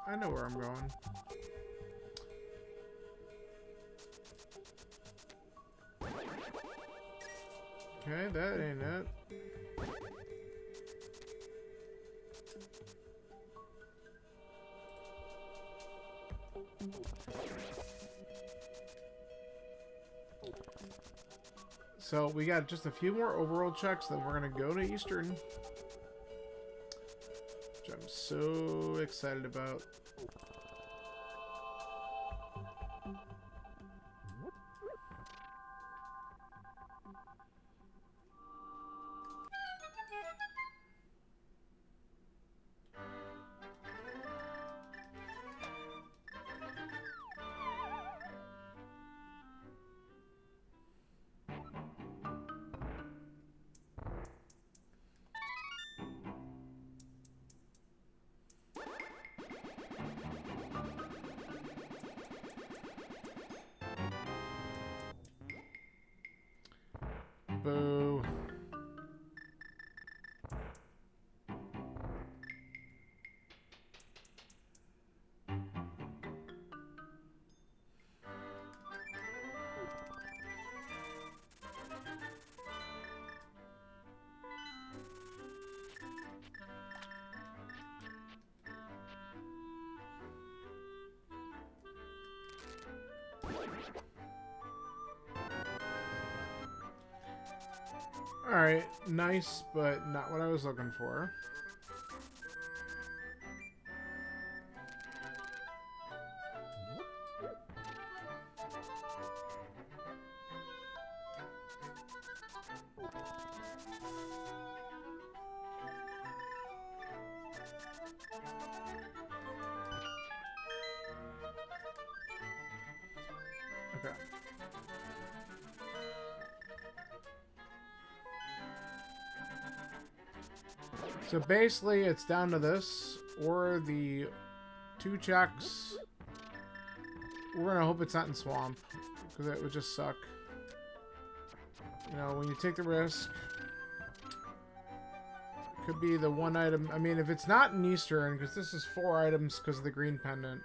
I know where I'm going. Okay, that ain't it. So we got just a few more overworld checks, then we're gonna go to Eastern. Which I'm so excited about. Boo. Alright, nice, but not what I was looking for. Okay. So basically, it's down to this, or the 2 checks. We're gonna hope it's not in Swamp, because it would just suck. You know, when you take the risk, it could be the 1 item. I mean, if it's not in Eastern, because this is 4 items because of the green pendant,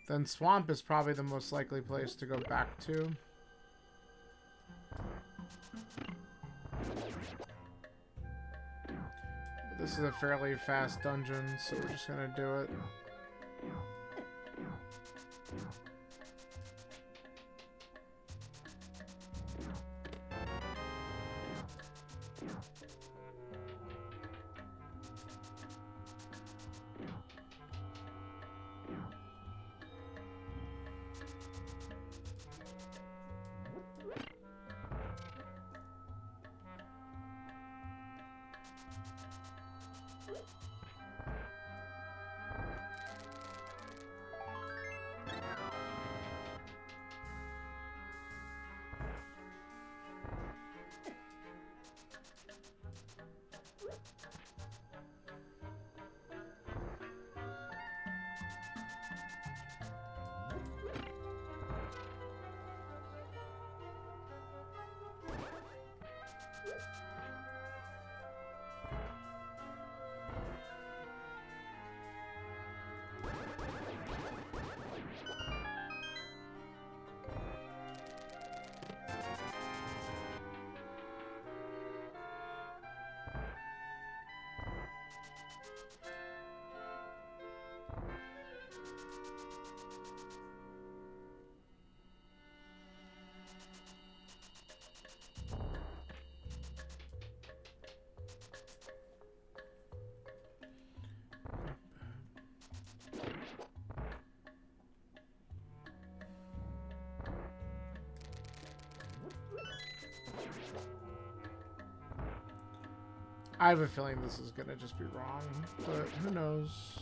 then Swamp is probably the most likely place to go back to. This is a fairly fast dungeon, so we're just gonna do it. I have a feeling this is gonna just be wrong, but who knows?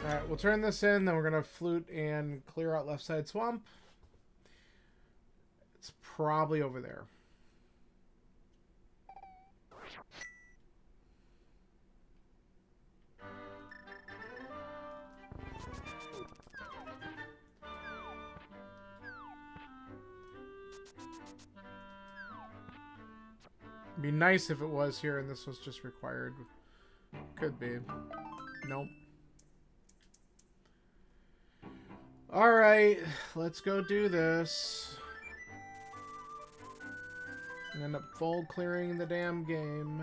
Alright, we'll turn this in, then we're going to flute and clear out left side swamp. It's probably over there. It'd be nice if it was here and this was just required. Could be. Nope. Alright, let's go do this. End up full clearing the damn game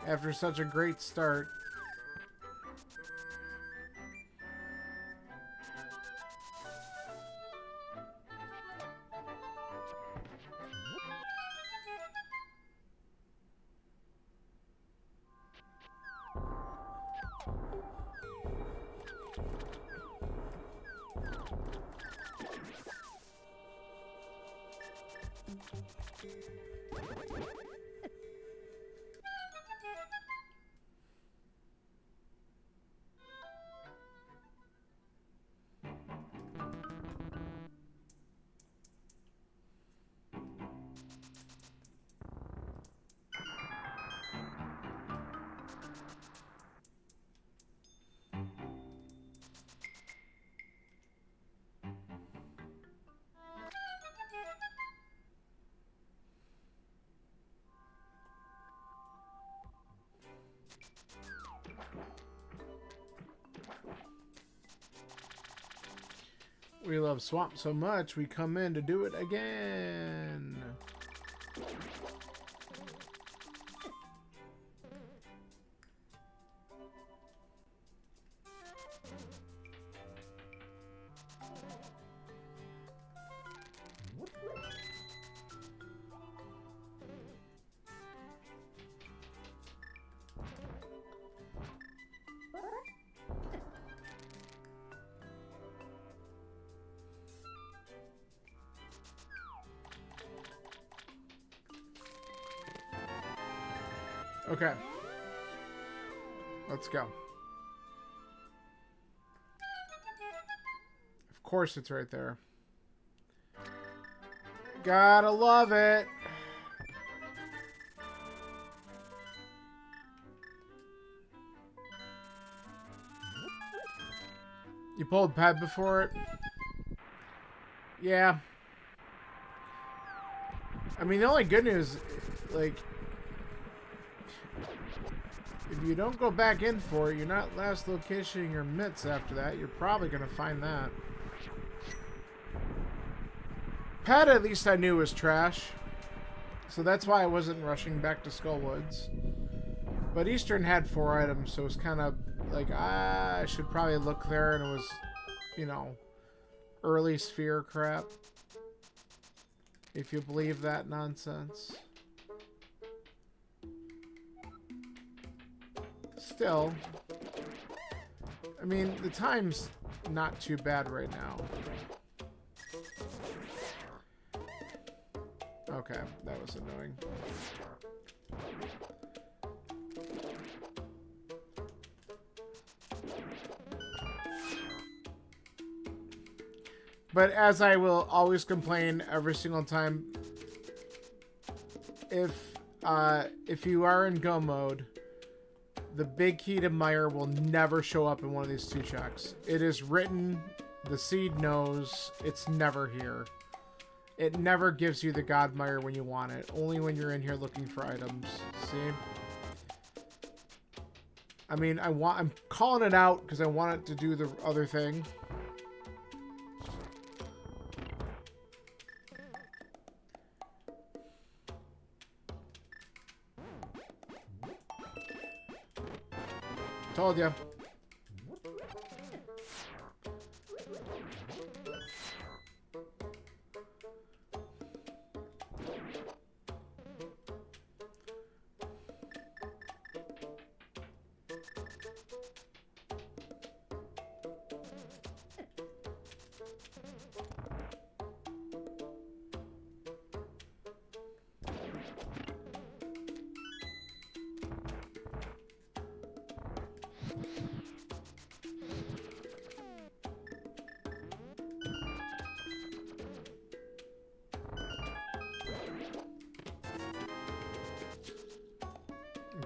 after such a great start. We love swamp so much, we come in to do it again. Okay. Let's go. Of course it's right there. Gotta love it. You pulled pad before it? Yeah. I mean, the only good news, like, if you don't go back in for it, you're not last locationing your mitts after that. You're probably going to find that. Pad, at least I knew was trash. So that's why I wasn't rushing back to Skullwoods. But Eastern had 4 items, so it was kind of like, I should probably look there. And it was, you know, early sphere crap. If you believe that nonsense. Still, I mean, the time's not too bad right now. Okay, that was annoying. But as I will always complain every single time, if you are in go mode, the big key to Mire will never show up in one of these 2 checks. It is written, the seed knows, it's never here. It never gives you the God Mire when you want it, only when you're in here looking for items. See? I mean, I'm calling it out because I want it to do the other thing. Told ya.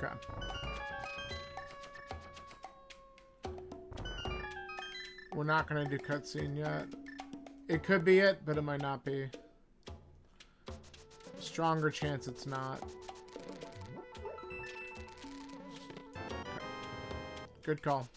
Okay. We're not gonna do cutscene yet. It could be it, but it might not be. Stronger chance it's not. Okay. Good call.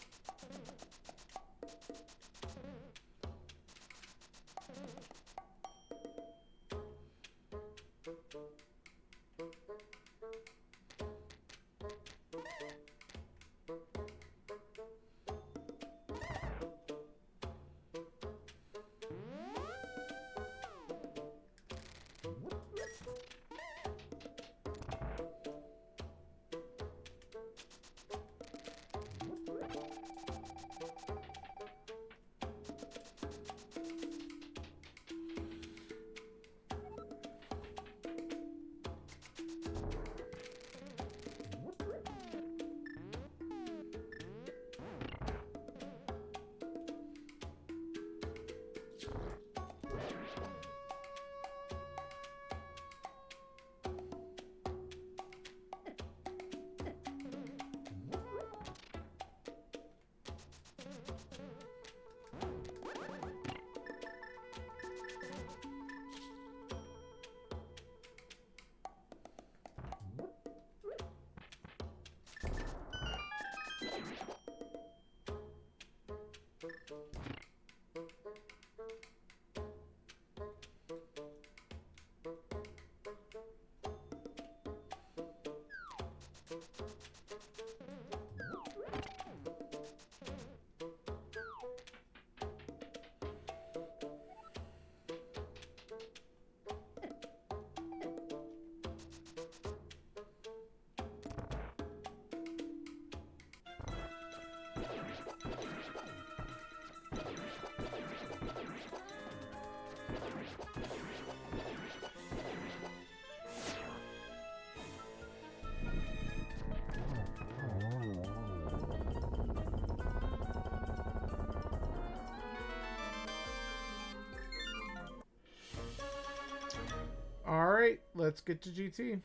Alright, let's get to GT.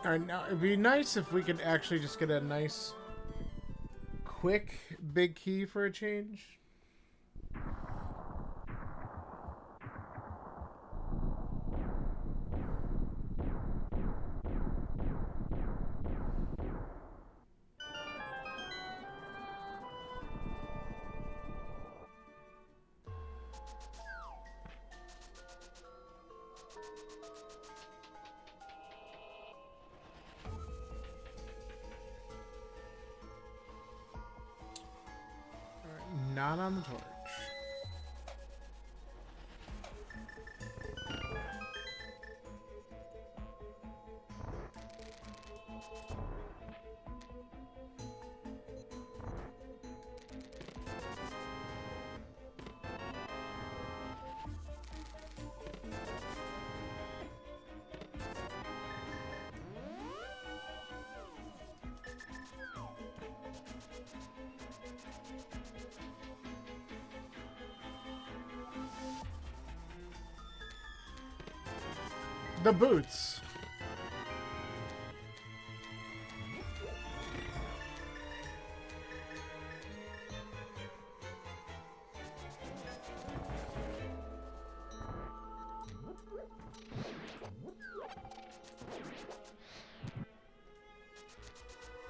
Alright, now it'd be nice if we could actually just get a nice, quick, big key for a change. Not on the torch. the boots.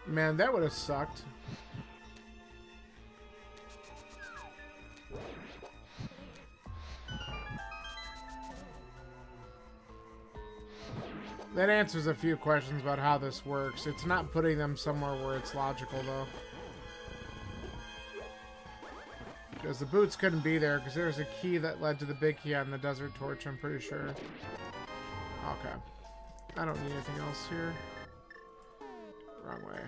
Man, that would have sucked. That answers a few questions about how this works. It's not putting them somewhere where it's logical, though. Because the boots couldn't be there, because there was a key that led to the big key on the desert torch, I'm pretty sure. Okay. I don't need anything else here. Wrong way.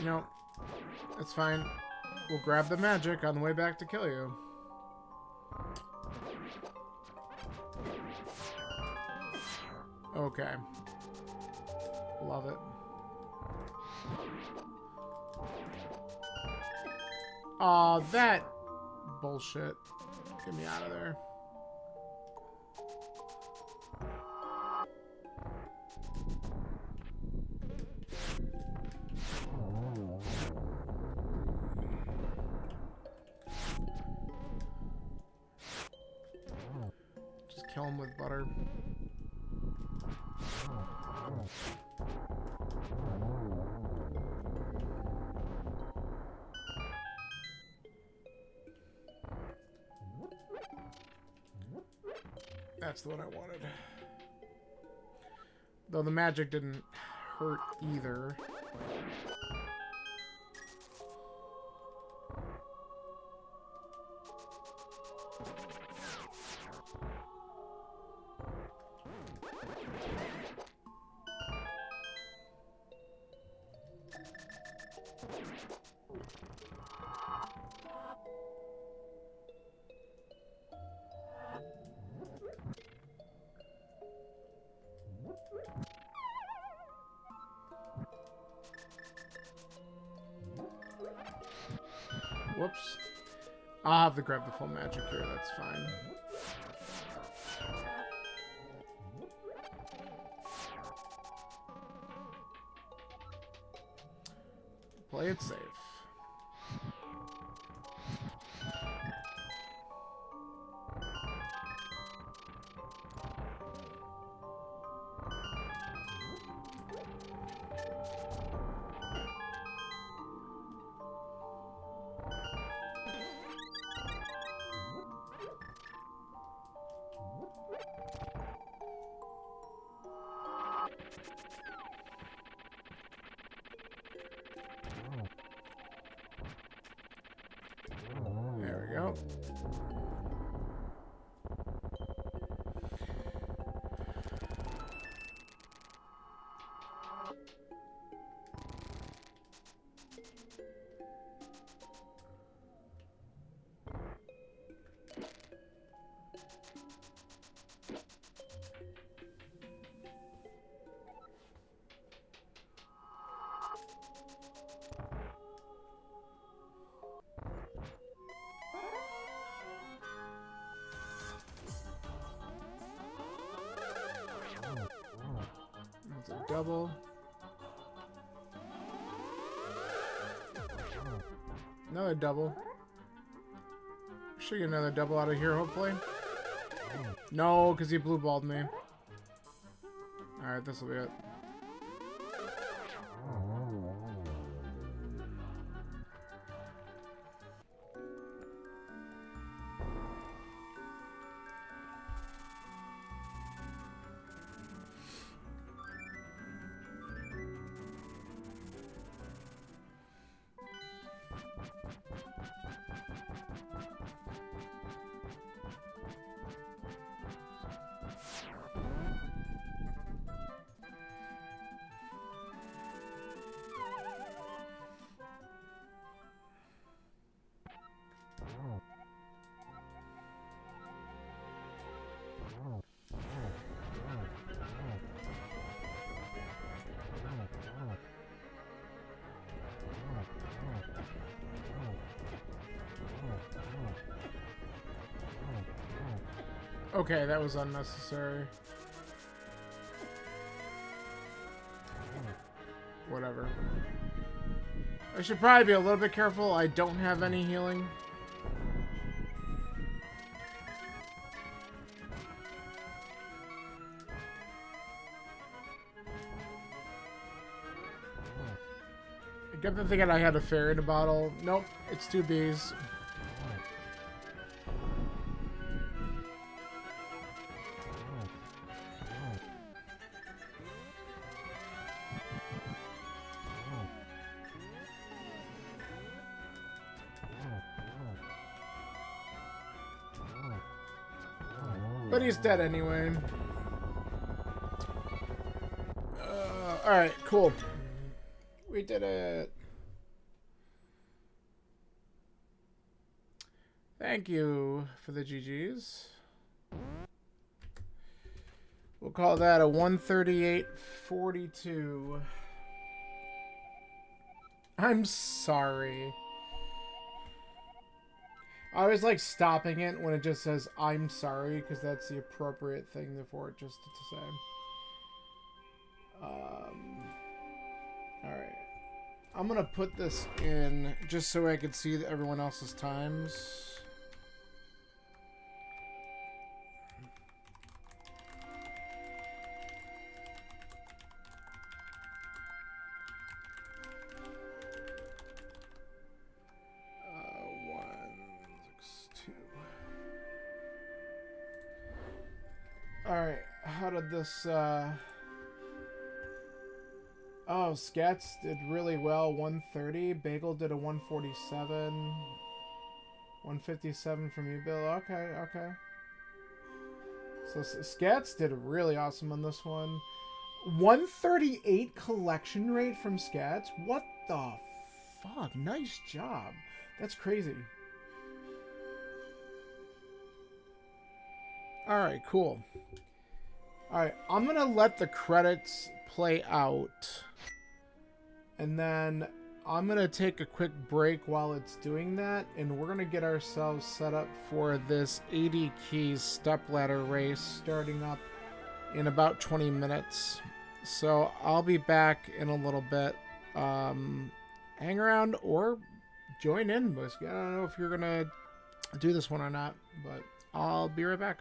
No, it's fine. We'll grab the magic on the way back to kill you. Okay. Love it. Aw, that bullshit. Get me out of there. Kill him with butter. That's the one I wanted. Though the magic didn't hurt either. Whoops. I'll have to grab the full magic here, that's fine. Play it safe. There we go. double. Another double. Should get another double out of here, hopefully. No, because he blue balled me. Alright, this will be it. Okay, that was unnecessary. Whatever. I should probably be a little bit careful. I don't have any healing. I kept thinking I had a fairy in a bottle. Nope, it's 2 bees. But he's dead anyway. Alright, cool. We did it. Thank you for the GGs. We'll call that a 138.42. I'm sorry. I always like stopping it when it just says, I'm sorry, because that's the appropriate thing for it just to say. Alright. I'm going to put this in just so I can see everyone else's times. Alright, how did this, Oh, Scats did really well, 130. Bagel did a 147. 157 from you, Bill. Okay, okay. So Scats did really awesome on this one. 138 collection rate from Scats? What the fuck? Nice job. That's crazy. Alright, cool. Alright, I'm gonna let the credits play out. And then I'm gonna take a quick break while it's doing that. And we're gonna get ourselves set up for this 80 keys stepladder race starting up in about 20 minutes. So I'll be back in a little bit. Hang around or join in, Musky. I don't know if you're gonna do this one or not, but I'll be right back.